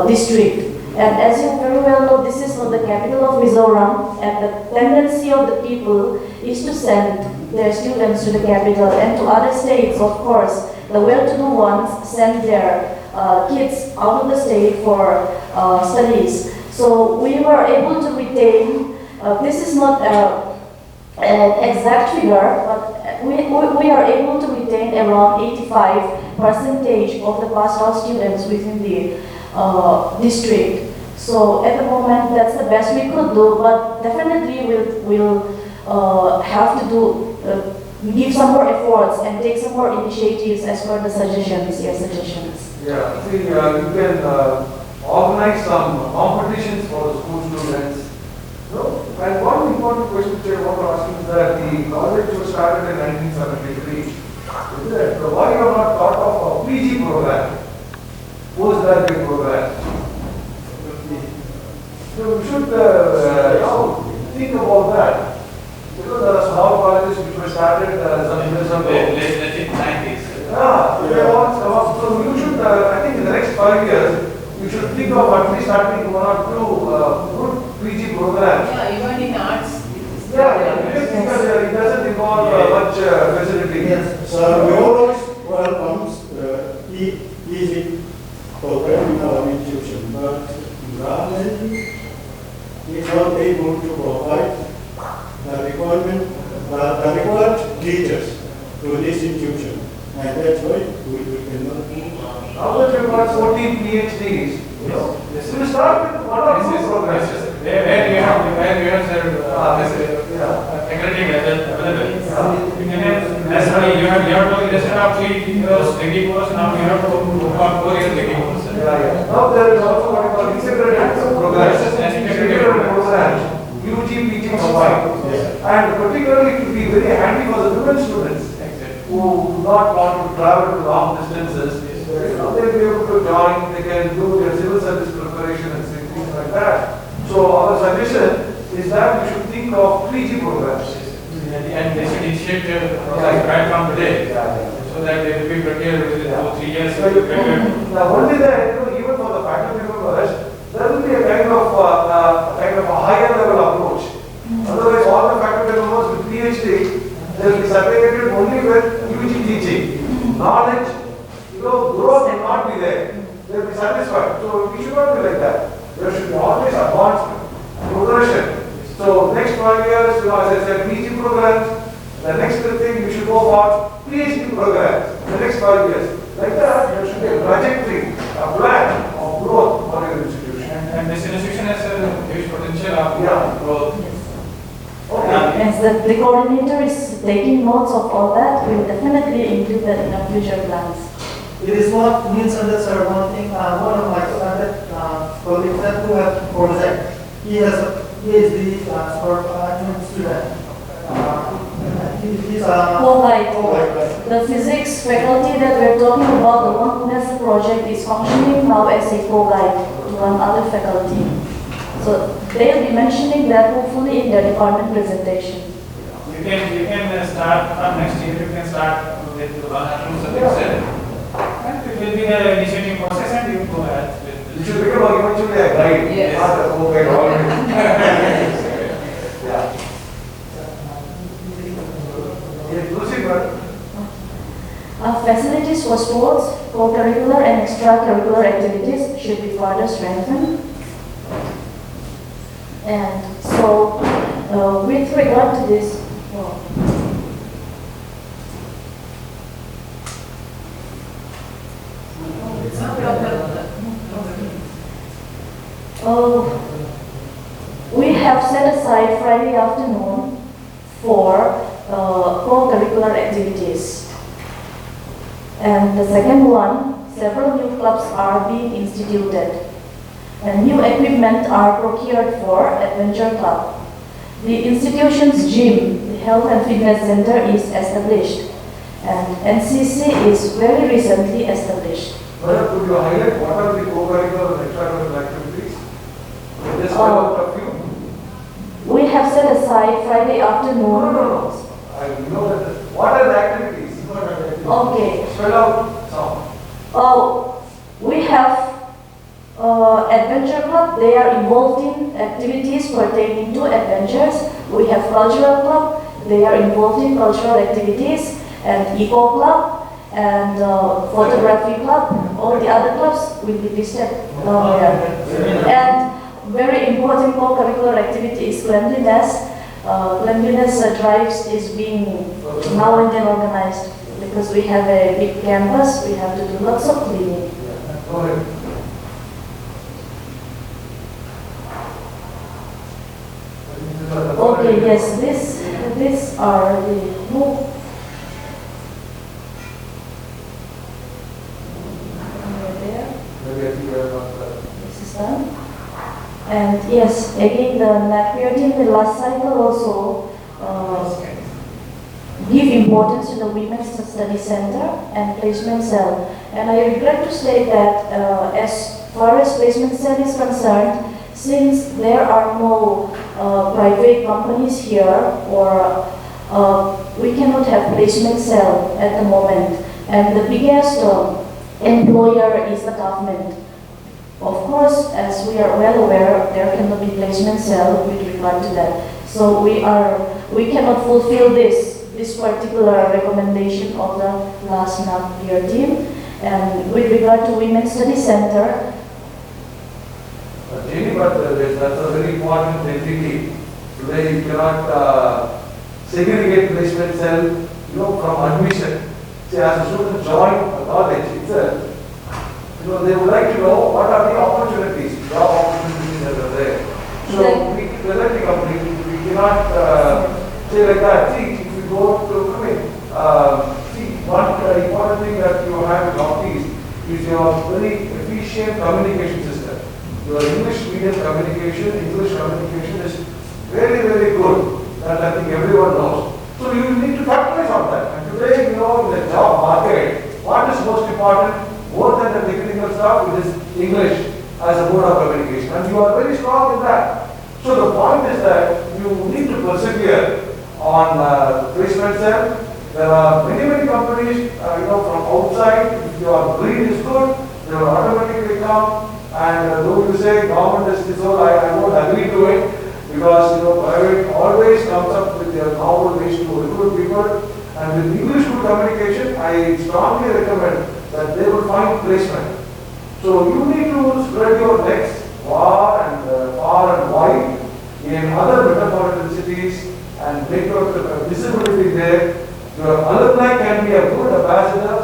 district. And as you very well know, this is not the capital of Mizoram, and the tendency of the people is to send their students to the capital and to other states. Of course, the well-to-do ones send their kids out of the state for studies. So we were able to retain, this is not an exact figure, but we are able to retain around 85% of the passed out students within the district. So at the moment, that's the best we could do, but definitely we'll have to give some more efforts and take some more initiatives as per the suggestions, your suggestions. Yeah, see, you can organize some competitions for the school students. And one important question which I want to ask is that the college was started in 1973. Is that why you have not thought of a PG program, postgraduate program? So we should think about that. Because there are small colleges which were started some years ago. Let it 90s. So you should, I think in the next 5 years, you should think of at least starting 1 or 2 good PG programs. Yeah, even in arts. Because it doesn't involve much facility. Yes, so we always welcome easy program in our institution, but government is not able to provide the required teachers to this institution. And that's why we cannot be. Now that you've got 14 PhDs, you know, you start with one or two programs. Where you have faculty available. That's why you have to instead of 3 years degree course, now you have to work on 4 years degree course. Now there is also what is called integrated programs. Integrated programs, UG, PG combined. And particularly it will be very handy for the women students who do not want to travel to long distances. You know, they will be able to join, they can do their civil service preparation and things like that. So our suggestion is that we should think of 3G programs. And they should initiate right from today, so that they will be prepared within 2 or 3 years. Now only that, you know, even for the faculty members, there will be a kind of a higher level approach. Otherwise, all the faculty members with PhD, they will be separated only with UG teaching. Knowledge, you know, growth will not be there. They will be satisfied. So we should not be like that. There should be always advancement, progression. So next 5 years, you know, as I said, PG programs. The next thing we should go for PhD programs. The next 5 years. Like that, there should be a trajectory, a plan of growth for your institution. And this institution has a huge potential of growth. Okay. As the coordinator is taking notes of all that, we will definitely include that in our future plans. It is not misunderstood one thing. One of my colleagues who has project, he is the student. He's the physics faculty that we're talking about, the one who has the project, is functioning now as a co-guide to another faculty. So they'll be mentioning that hopefully in their department presentation. You can start from next year. You can start with the Restrooms and Excel. And it will be the initiating process, and you go ahead with. You should become eventually a guide. Yes. Not a co-guide already. Facilities for sports, co-curricular and extracurricular activities should be further strengthened. And so, with regard to this, we have set aside Friday afternoon for co-curricular activities. And the second one, several new clubs are being instituted. And new equipment are procured for Adventure Club. The institution's gym, the Health and Fitness Center, is established. And NCC is very recently established. Madam, could you highlight what are the co-curricular and extracurricular activities? Just out of you. We have set aside Friday afternoon. No. I know that. What are the activities? Okay. Spell out some. We have Adventure Club. They are involved in activities pertaining to adventures. We have Cultural Club. They are involved in cultural activities. And Eco Club and Photography Club. All the other clubs will be listed down there. And very important co-curricular activity is cleanliness. Cleanliness drives is being now and then organized because we have a big campus. We have to do lots of cleaning. Okay, yes, these are the This is done. And yes, again the NAAC team, the last cycle also give importance to the Women's Study Center and Placement Cell. And I regret to say that as far as Placement Cell is concerned, since there are no private companies here, or we cannot have Placement Cell at the moment, and the biggest employer is the government. Of course, as we are well aware, there cannot be placement cell with regard to that. So we cannot fulfill this particular recommendation of the last NAAC team. And with regard to Women's Study Center, That's a very important entity. Today you cannot segregate placement cell, from admission. say as a student join a college itself, they would like to know what are the opportunities, job opportunities that are there. So we present the company, we cannot say like that. See, if you go to, see, one important thing that you have in Govt is your very efficient communication system. Your English medium communication, English communication is very, very good. That I think everyone knows. So you need to capitalize on that. And today, in the job market, what is most important? More than the technical stuff, it is English as a mode of communication. And you are very strong in that. So the point is that you need to persevere on placement cell. There are many companies, from outside. If your breed is good, they will automatically come. And though you say government is so, I won't agree to it because private always comes up with their novel ways to recruit people. And with English good communication, I strongly recommend that they will find placement. So you need to spread your legs far and wide in other metropolitan cities and make your visibility there. Your alumni can be a good ambassador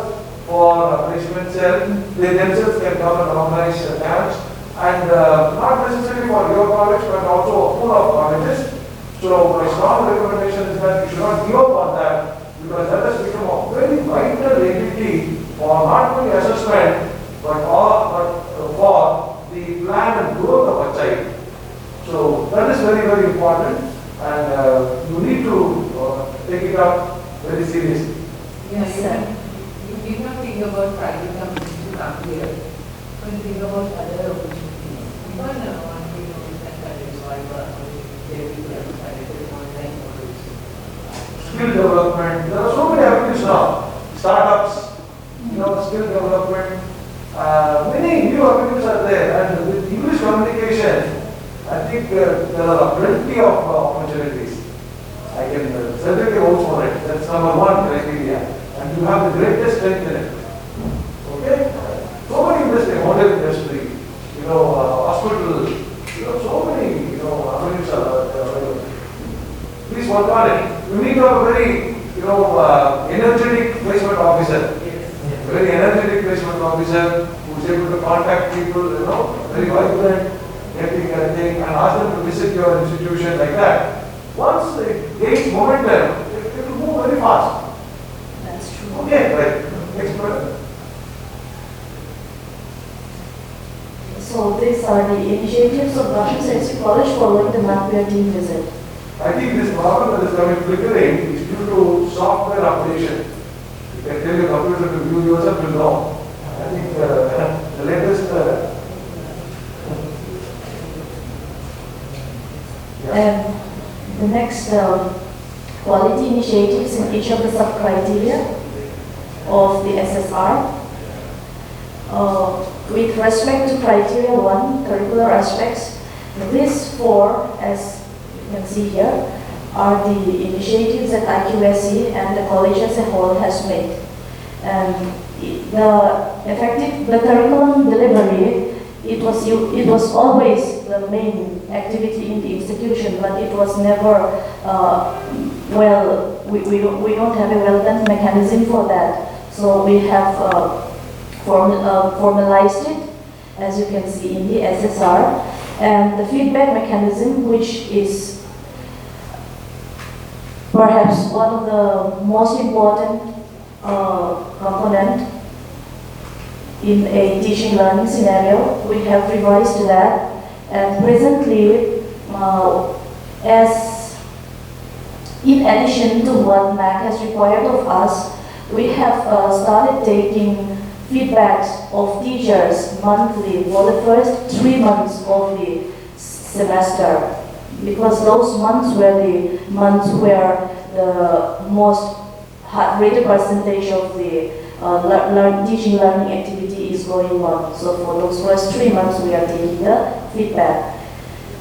for a placement cell. They themselves can come and organize camps, and not necessarily for your college, but also a pool of colleges. So my strong recommendation is that you should not give up on that, because that has become a very vital entity for not only assessment, but for the plan and growth of a child. So that is very, very important, and you need to take it up very seriously. Yes, you did not think about private companies to come here, but think about other opportunities. Even one thing that is why there will be online models. Skill development, there are so many avenues now. Startups, skill development, many new avenues are there, and with English communication, I think there are plenty of opportunities. I can certainly vote for it. That's number one criteria. And you have the greatest strength in it. Okay? So many industry, hotel industry, hospital, so many, avenues are available. Please work on it. You need to have a very, energetic placement officer. Very energetic placement officer who is able to contact people, very vibrant, getting a thing, and ask them to visit your institution like that. Once it gains momentum, it will move very fast. That's true. Okay, right. Next one. So these are the initiatives of Serchhip College following the Mcta team visit. I think this problem that is coming flickering is due to software updation. You can tell your computer to view yourself will know. I think the latest. And the next quality initiatives in each of the sub-criteria of the SSR. With respect to criteria 1, curricular aspects, these 4, as you can see here, are the initiatives that IQAC and the college as a whole has made. And the curriculum delivery, it was always the main activity in the institution, but it was never we don't have a well-done mechanism for that. So we have formalized it, as you can see in the SSR, and the feedback mechanism, which is perhaps one of the most important component in a teaching learning scenario. We have revised that, and presently, as in addition to what NAAC has required of us, we have started taking feedbacks of teachers monthly for the first 3 months of the semester, because those months were the months where the most greater percentage of the teaching learning activity is going on. So for those first 3 months, we are taking the feedback.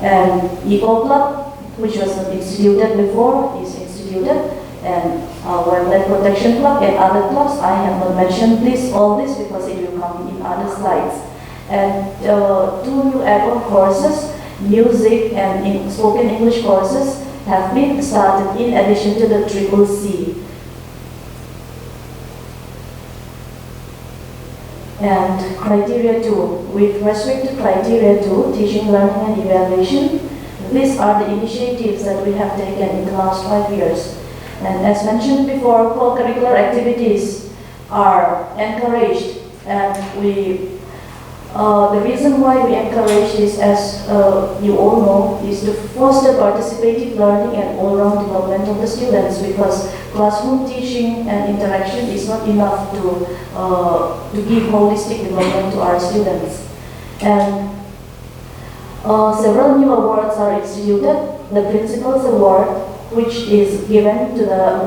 And Eco Club, which was instituted before, is instituted, and Wildlife Protection Club and other clubs. I have not mentioned all this because it will come in other slides. And 2 new add-on courses, music and spoken English courses, have been started in addition to the CCC. And criteria 2, with respect to criteria 2, teaching, learning and evaluation, these are the initiatives that we have taken in the last 5 years. And as mentioned before, co-curricular activities are encouraged, and the reason why we encourage this, as you all know, is to foster participative learning and all-round development of the students, because classroom teaching and interaction is not enough to give holistic development to our students. And several new awards are instituted. The Principals Award, which is given to the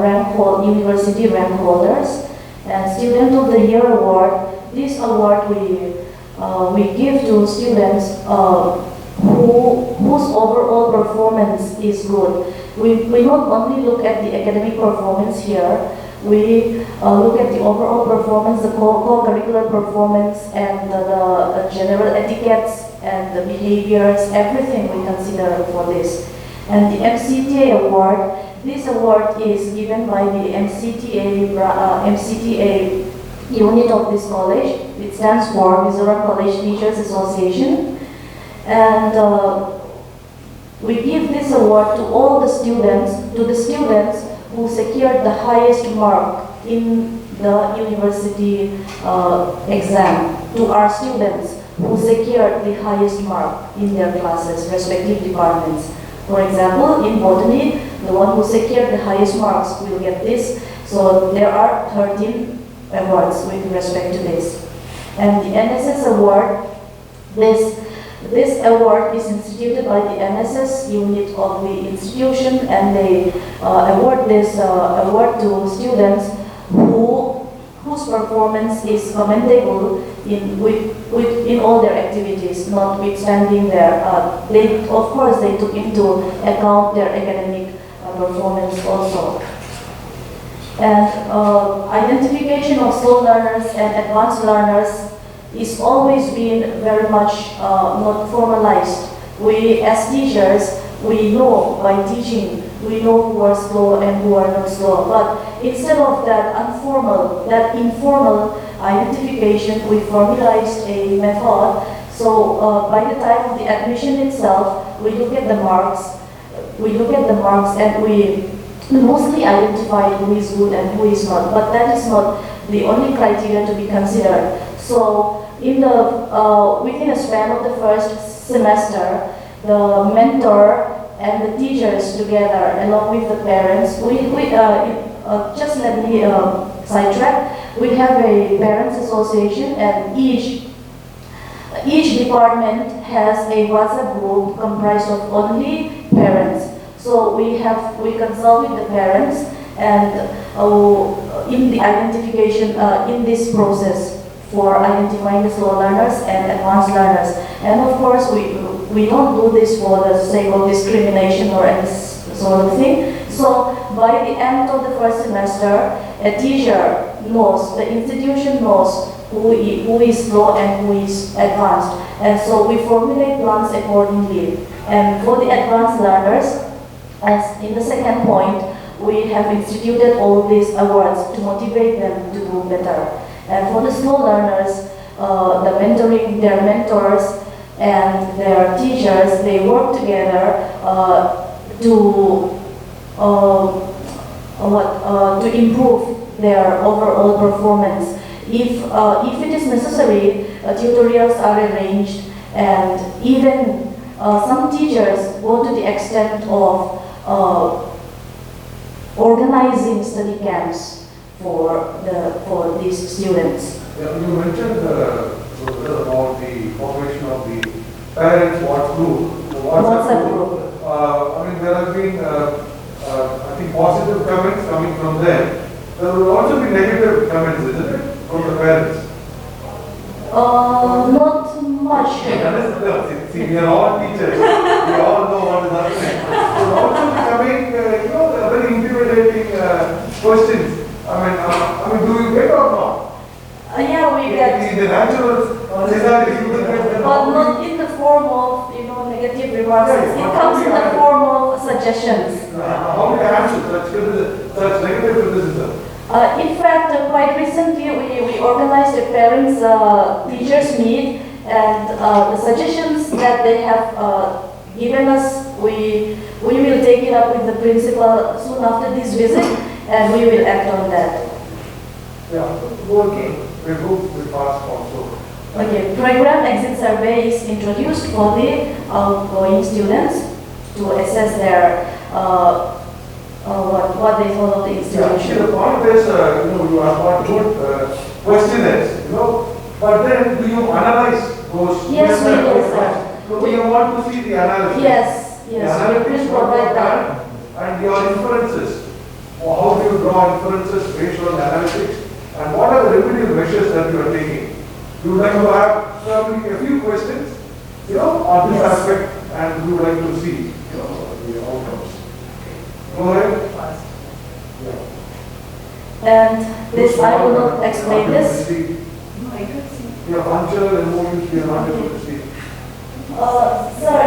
university rank holders, and Student of the Year Award. This award we give to students whose overall performance is good. We not only look at the academic performance here, we look at the overall performance, the co-curricular performance, and the general etiquettes and the behaviors, everything we consider for this. And the MCTA Award, this award is given by the MCTA unit of this college. It stands for Mizoram College Teachers Association. And we give this award to all the students, who secured the highest mark in the university exam, to our students who secured the highest mark in their classes, respective departments. For example, in botany, the one who secured the highest marks will get this. So there are 13 awards with respect to this. And the Nss Award, this award is instituted by the Nss unit of the institution, and they award this award to students whose performance is commendable in all their activities, notwithstanding of course they took into account their academic performance also. And identification of slow learners and advanced learners is always been very much not formalized. We as teachers, we know by teaching, we know who are slow and who are not slow. But instead of that informal identification, we formalized a method. So by the time of the admission itself, we look at the marks, and we mostly identify who is good and who is not. But that is not the only criteria to be considered. So within a span of the first semester, the mentor and the teachers together, along with the parents, just let me sidetrack. We have a parents association, and each department has a WhatsApp group comprised of only parents. So we consult with the parents, and in the identification, in this process for identifying the slow learners and advanced learners. And of course, we don't do this for the sake of discrimination or any sort of thing. So by the end of the first semester, a teacher knows, the institution knows who is slow and who is advanced. And so we formulate plans accordingly. And for the advanced learners, as in the second point, we have instituted all these awards to motivate them to do better. And for the slow learners, their mentors and their teachers, they work together to improve their overall performance. If it is necessary, tutorials are arranged, and even some teachers go to the extent of organizing study camps for these students. Yeah, you mentioned about the formation of the parents WhatsApp group. WhatsApp group. I mean, there have been, I think, positive comments coming from them. There will also be negative comments, isn't it, from the parents? Not much. See, we are all teachers. We all know what is happening. There will also be coming, very intimidating questions. I mean, do you get or not? Yeah, we get. In the natural society, But not in the form of, negative remarks. It comes in the form of suggestions. How many answers such negative criticism? In fact, quite recently, we organized a parents teachers meet, and the suggestions that they have given us, we will take it up with the principal soon after this visit, and we will act on that. Yeah, working. We hope we pass also. Okay, program exit survey is introduced for the outgoing students to assess their what they follow the institution. Yeah, see, the point is, you are not good questionnaires, but then do you analyze those? Yes, we do, sir. So you want to see the analysis. Yes, The yes, we analytics will what you provide have that. done and your inferences. Or how do you draw inferences based on the analytics, and what are the remedial measures that you are taking? You would like to have probably a few questions, on this aspect, and you would like to see, the outcomes. Go ahead. And this, I will not explain this. Your functional emotions, we are not able to see. Sir,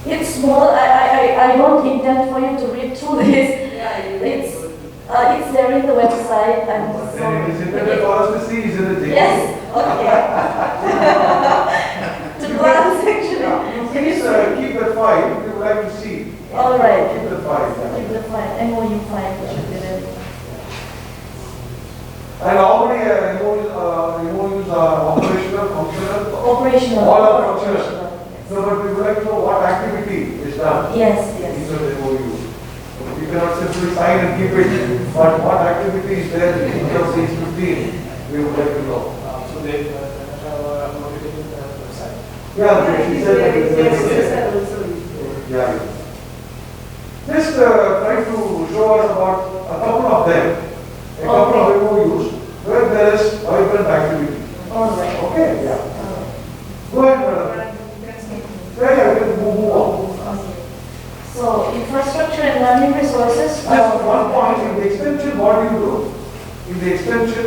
it's small. I don't intend for you to read through this. It's there in the website. And so, And it is intended for us to see, isn't it? yes, okay. To glance actually. Please keep that file, we would like to see. All right. Keep the file. Keep the file. MOU file should be ready. And how many MOUs are operational, functional? Operational. All are functional. Yes. No, but we would like to know what activity is done. Yes, These yes. are the MOUs. We cannot simply sign and keep it, but what activity is there in terms of 615, we would like to know. So they have notification on the website. Yeah, she said that it's there. Yeah. Just try to show us about a couple of them, a couple of MOUs where there is vibrant activity. All right. Okay? Yeah. Go ahead, madam. Yeah, we can move on. So, infrastructure and learning resources. Just one point, in the extension, what do you do? In the extension?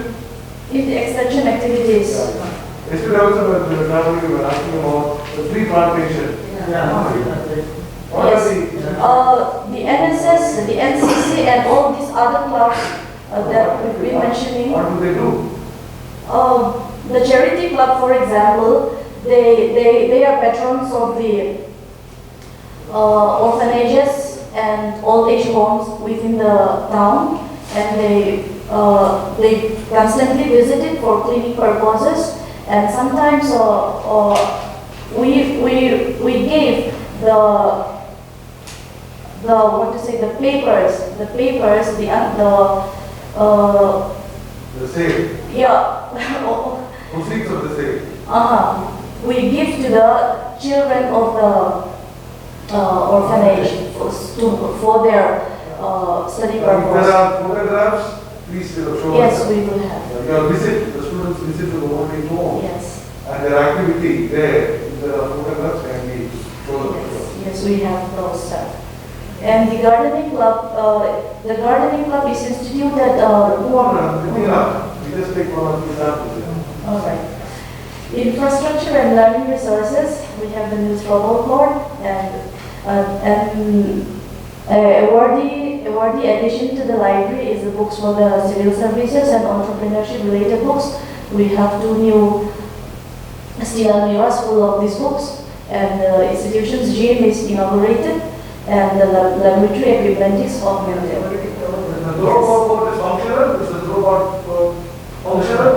In the extension activities. Yesterday also, we were asking about the tree plantation. What are The NSS, the NCC, and all these other clubs that we've been mentioning. What do they do? The charity club, for example, they are patrons of the orphanages and old age homes within the town, and they constantly visit it for cleaning purposes, and sometimes we gave the papers, the sale. yeah. Proceeds of the sale. We give to the children of the orphanage for their study If there purpose. are photographs, please show us. Yes, we will have. Your visit, the students visit to the old age home. Yes. And their activity there, if there are photographs, can be shown. Yes, we have those stuff. And the gardening club is instituted. Go on, we just take one of these examples. All right. Infrastructure and learning resources. We have the Nss Award and awardee addition to the library is the books for the civil services and entrepreneurship related books. We have 2 new steel mirrors full of these books, and the institution's gym is inaugurated, and the laboratory equipment is augmented. The robot is functional? Is the robot functional?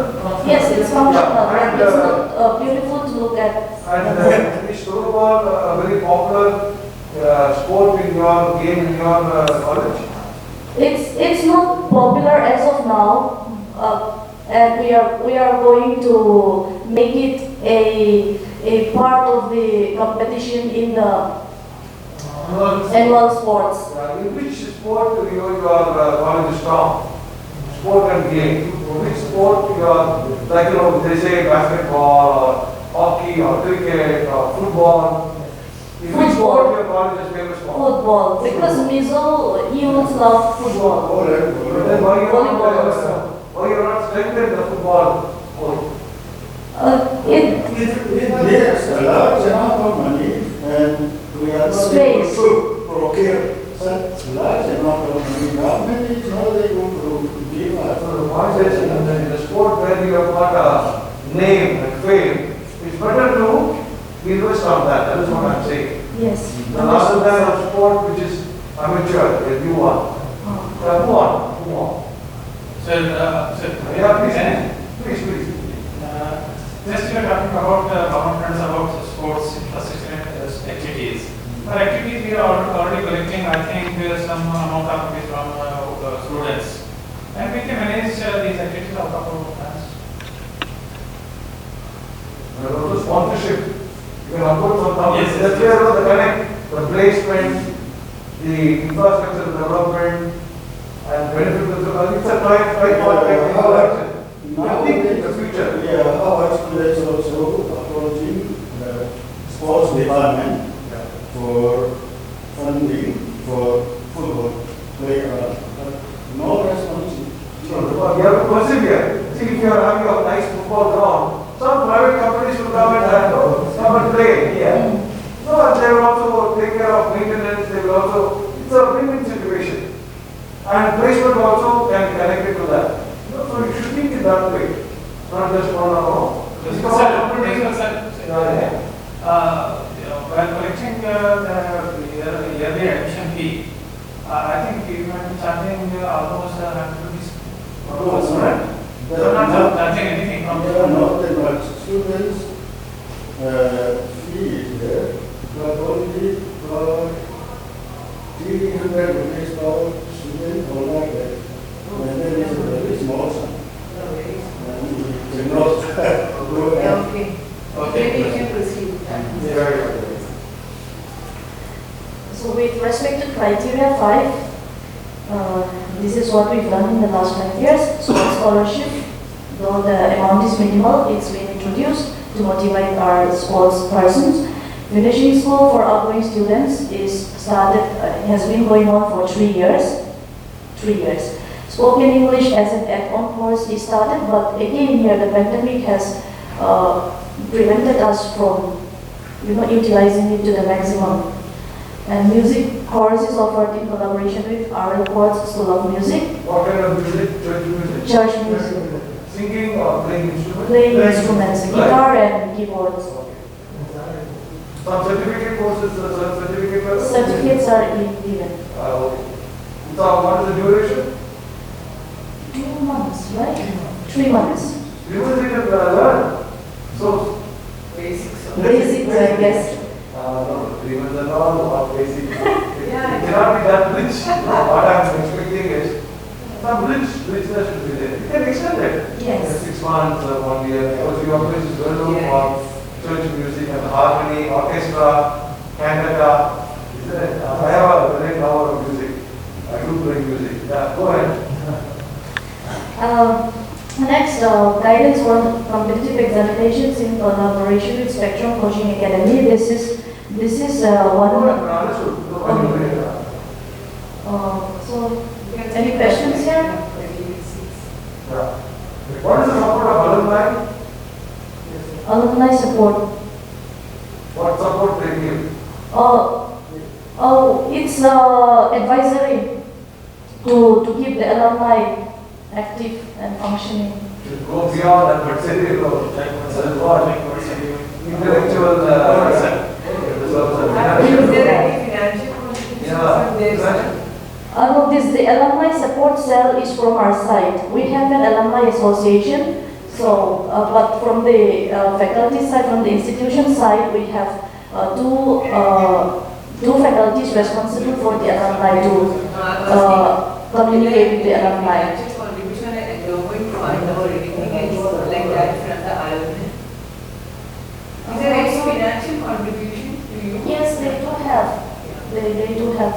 Yes, it's functional, Yeah, and it's not beautiful to look at. And is robot a very popular sport in your game in your college? It's not popular as of now, and we are going to make it a part of the competition in the annual sports. In which sport your college is strong? Sport and game. Which sport you are, like they say basketball or hockey or cricket or football? In which sport your college is famous for? Football, because Mizo youths love football. Then why Volleyball also. you're not strengthening the football court? It There's a large amount of money and we are not able Space. to procure such large amount of money, government is how they going to give us. So the point is, in the sport where you have got a name and fame, it's better to invest on that. That is what I'm saying. Yes. Rather than a sport which is amateur, a new one. Move on. Sir, Yeah, please. just you were talking about government about sports infrastructure activities. For activities, we are already collecting, I think, some amount of money from students. And we can manage these activities out of our plans. Also sponsorship. You can afford some companies. Yes, That's where the connect, the placement, the infrastructure development, and benefit of the, it's a tri-part. Nothing in the future. Yeah, our students also approaching the sports department for funding for football playground. No response. So you have to persevere. See, if you are having a nice football ground, some private companies will come and play here. No, and they will also take care of maintenance. They will also. It's a win-win situation, and placement also can be connected to that. So you should think in that way, not just one or all. While collecting the yearly admission fee, I think we might be charging almost 100 rupees per student. So not charging anything from There are not that much students fee is there, but only for 300 rupees per student or like that. And then it's a very small sum. And we cannot go ahead. Okay. Maybe you can proceed. So with respect to criteria 5, this is what we've done in the last 5 years. Sports scholarship, though the amount is minimal, it's been introduced to motivate our sports persons. Finishing school for outgoing students has been going on for 3 years. 3 years. Spoken English as an add-on course is started, but again here the pandemic has prevented us from, utilizing it to the maximum. And music course is offered in collaboration with RL Quartz School of Music. What kind of music? Church music? Church music. Singing or playing instruments? Playing instruments, guitar and keyboards. Some certificate courses, certificate level? Certificates are given. Okay. So what is the duration? 2 months, right? 3 months. University can learn. So, Basics. Basics, I guess. no, 3 months and all, what basic. It cannot be that rich. What I am expecting is, some richness should be there. You can extend it. Yes. 6 months, 1 year, because your place is well known for church music and harmony, orchestra, cantata. I have a great power of music. I do play music. Yeah, go ahead. Next, guidance on competitive examinations in collaboration with Spectrum Coaching Academy. This is one. So, any questions here? What is the support of alumni? Alumni support. What support they give? It's advisory to keep the alumni active and functioning. Go beyond that, but say what? Intellectual Is there any financial contribution from their side? The alumni support cell is from our side. We have an alumni association. So, but from the faculty side, from the institution side, we have two faculties responsible for the alumni to communicate with the alumni. Contribution and endowment fund or anything else like that from the alumni? Is there any financial contribution to you? Yes, they do have. They do have.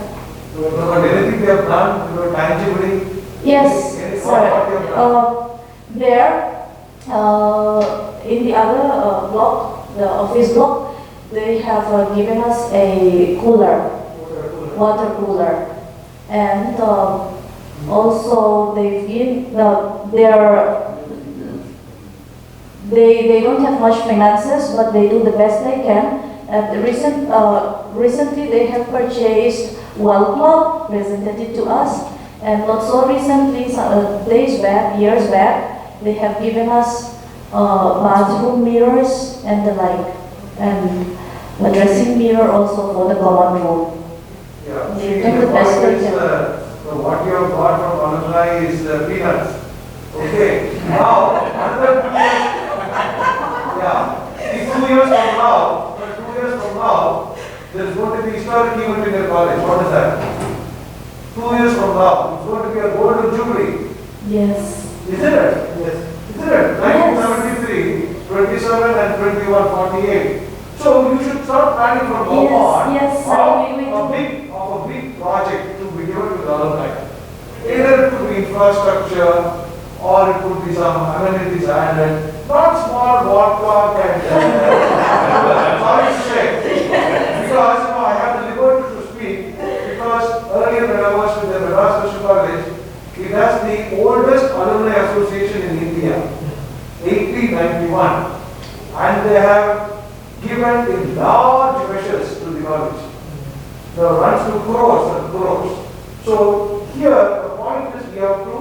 But anything they have done, tangibly? Yes, sir. There, in the other block, the office block, they have given us a water cooler, and also they've given they don't have much finances, but they do the best they can, And recently they have purchased wall clock, presented it to us, and not so recently, some years back, they have given us bathroom mirrors and the like, and a dressing mirror also for the common room. Yeah, They see, done the the best point they is, can. what you have got from alumni is peanuts. Okay, now, another 2 years, yeah, see, 2 years from now, there's going to be historic event in your college. What is that? 2 years from now, it's going to be a golden jubilee. Yes. Isn't it? Yes. Isn't it? 1973, 27 and 21, 48. So you should start planning from now on Yes, of a big project to be given to the alumni. Either it could be infrastructure or it could be some amenities added, not small wall clock and sorry to say. Because I have the liberty to speak because earlier when I was with the Madras Social College, it has the oldest alumni association in India, 1891, and they have given in large measures to the college. Now runs to crores and crores. So here the point is we have to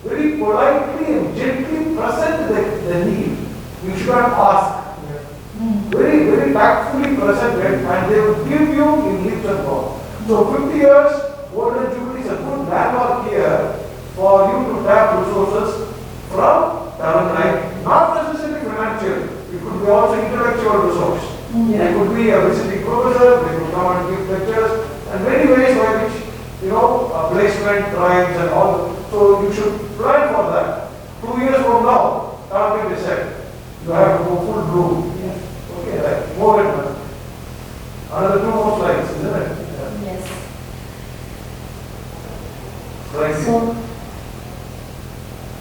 very politely and gently present the need. You should not ask. Very, very tactfully present it and they will give you in leaps and bounds. So 50 years, Golden Jubilee is a good landmark here for you to tap resources from alumni, not necessarily financial. It could be also intellectual resource. It could be a visiting professor, they could come and give lectures, and many ways by which, placement, drives and all. So you should plan for that. 2 years from now, target is set. You have to go full bloom. Okay, right. More and more. Another 2 more slides, isn't it? Yes. Right. So,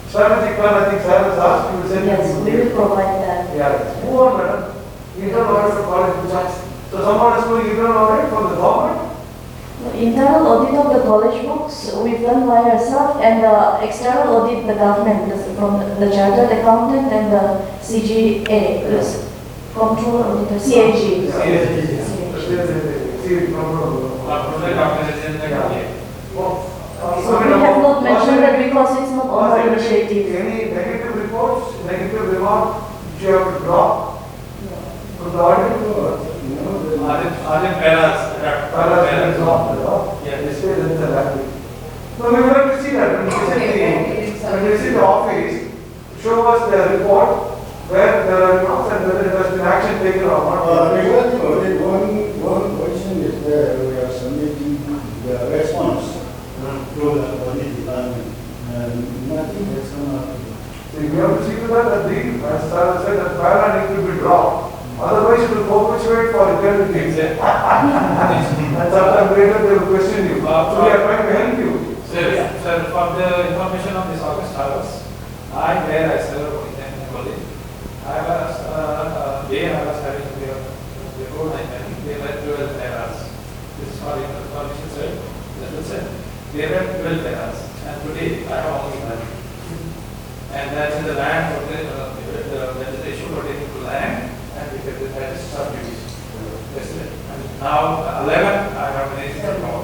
strategic plan, I think Sarah has asked, you will send yes, it. we will provide that. Yeah. Move on, madam. Internal audit for college. So someone is doing internal audit from the government? Internal audit of the college books we've done by ourselves, and external audit the government from the chartered accountant and the CGA, control auditor, CAG. So we have not mentioned that because it's not on our initiative. Any negative reports, negative remarks, which you have to drop from the audit? Are there paras? Yeah, this way there is a language. No, we would like to see that when you visit the office, show us the report where there are remarks and whether there has been action taken or not. Regarding audit, one question is there, we are submitting the response to the audit department, and nothing has come out. See, we have to see to that as Sarah said, that para needs to be dropped. Otherwise, it will perpetuate for eternity. And sometime later they will question you. So we are trying to help you. Sir, for the information of this August hours, I serve in the college. I was having the report, I think they were 12 paras. This is for information, sir. They were 12 paras, and today I have only 9. And that's in the land, the issue pertaining to land. And because that is subdivision. And now 11, I have an incident call.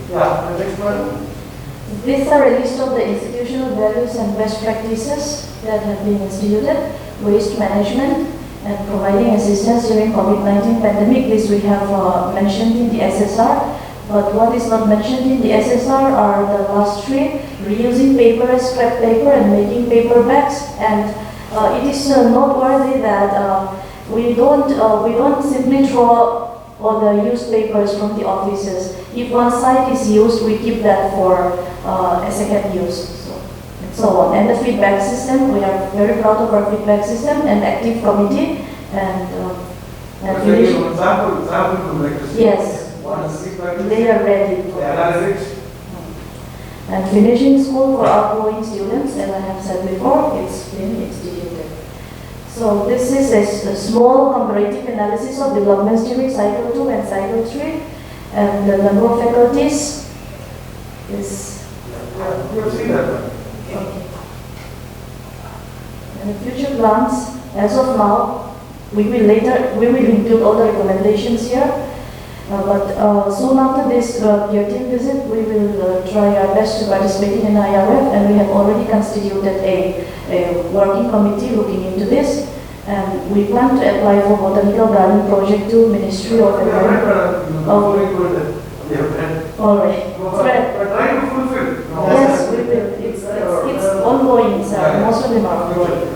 Yeah, the next one. These are a list of the institutional values and best practices that have been instituted, waste management, and providing assistance during COVID-19 pandemic. This we have mentioned in the SSR. But what is not mentioned in the SSR are the last 3, reusing paper as scrap paper and making paper bags. And it is noteworthy that we don't simply throw all the used papers from the offices. If one side is used, we keep that for a second use. So on. And the feedback system, we are very proud of our feedback system and active committee. Sample to make this. Yes. They are ready. The analytics. And finishing school for outgoing students, as I have said before, it's been instituted. So this is a small comparative analysis of developments during cycle 2 and cycle 3, and the number of faculties is. Yeah, you have seen that one. Okay. And the future plans, as of now, we will include all the recommendations here. But soon after this year team visit, we will try our best to participate in IRF, and we have already constituted a working committee looking into this. And we plan to apply for Botanical Garden Project to Ministry of Environment. All right. But trying to fulfill. Yes, we will. It's ongoing, sir. Most of them are ongoing.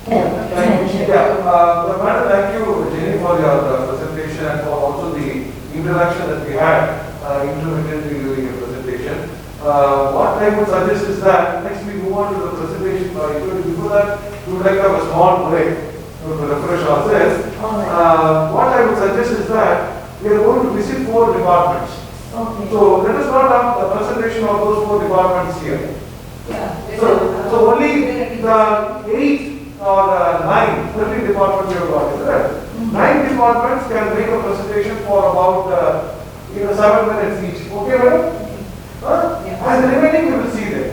Thank you. Madam, thank you, Jenny, for your presentation and for also the interaction that we had intermittently during your presentation. What I would suggest is that next we move on to the presentation. Before that, we would like to have a small break to refresh ourselves. What I would suggest is that we are going to visit 4 departments. Okay. So let us not have the presentation of those 4 departments here. Yeah. So only the 8 or 9, 13 departments you have got, isn't it? 9 departments can make a presentation for about 7 minutes each. Okay, madam? And the remaining we will see there.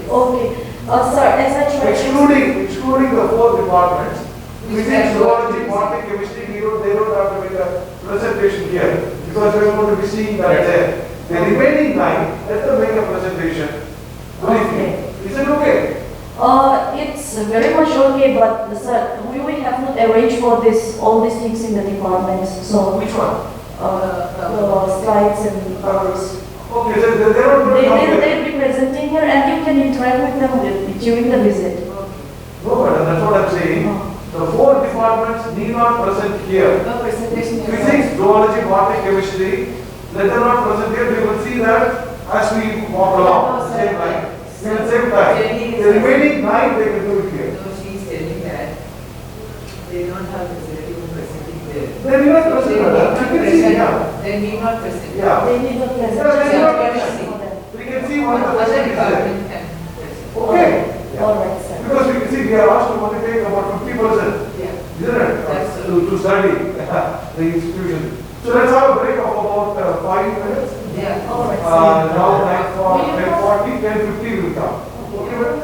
Okay. Sir, as I tried Excluding the 4 departments, physics, zoology, botany, chemistry, they don't have to make a presentation here because we are going to be seeing that there. The remaining 9, let them make a presentation. What do you think? Is it okay? It's very much okay, but sir, we have not arranged for all these things in the departments. So which one? the slides and others. Okay, so they'll be presenting here, and you can interact with them during the visit. No, madam, that's what I'm saying. The 4 departments need not present here. No presentation. Physics, zoology, botany, chemistry, let them not present here. We will see that as we walk along. Same time. We will save time. The remaining 9 they will do it here. No, she is telling that they don't have facility for presenting there. They will not present. You can see, yeah. They need not present. Yeah. They need not present. Yeah, they need not Yeah, present. We can see what the Other present is there. department can present. Okay. All right, sir. Because we can see we are asked to undertake about 50%. Yeah. Isn't it? That's To study the institution. So let's have a break of about 5 minutes. Yeah. All right, sir. Now 9:40, 10:50 will come. Okay, madam?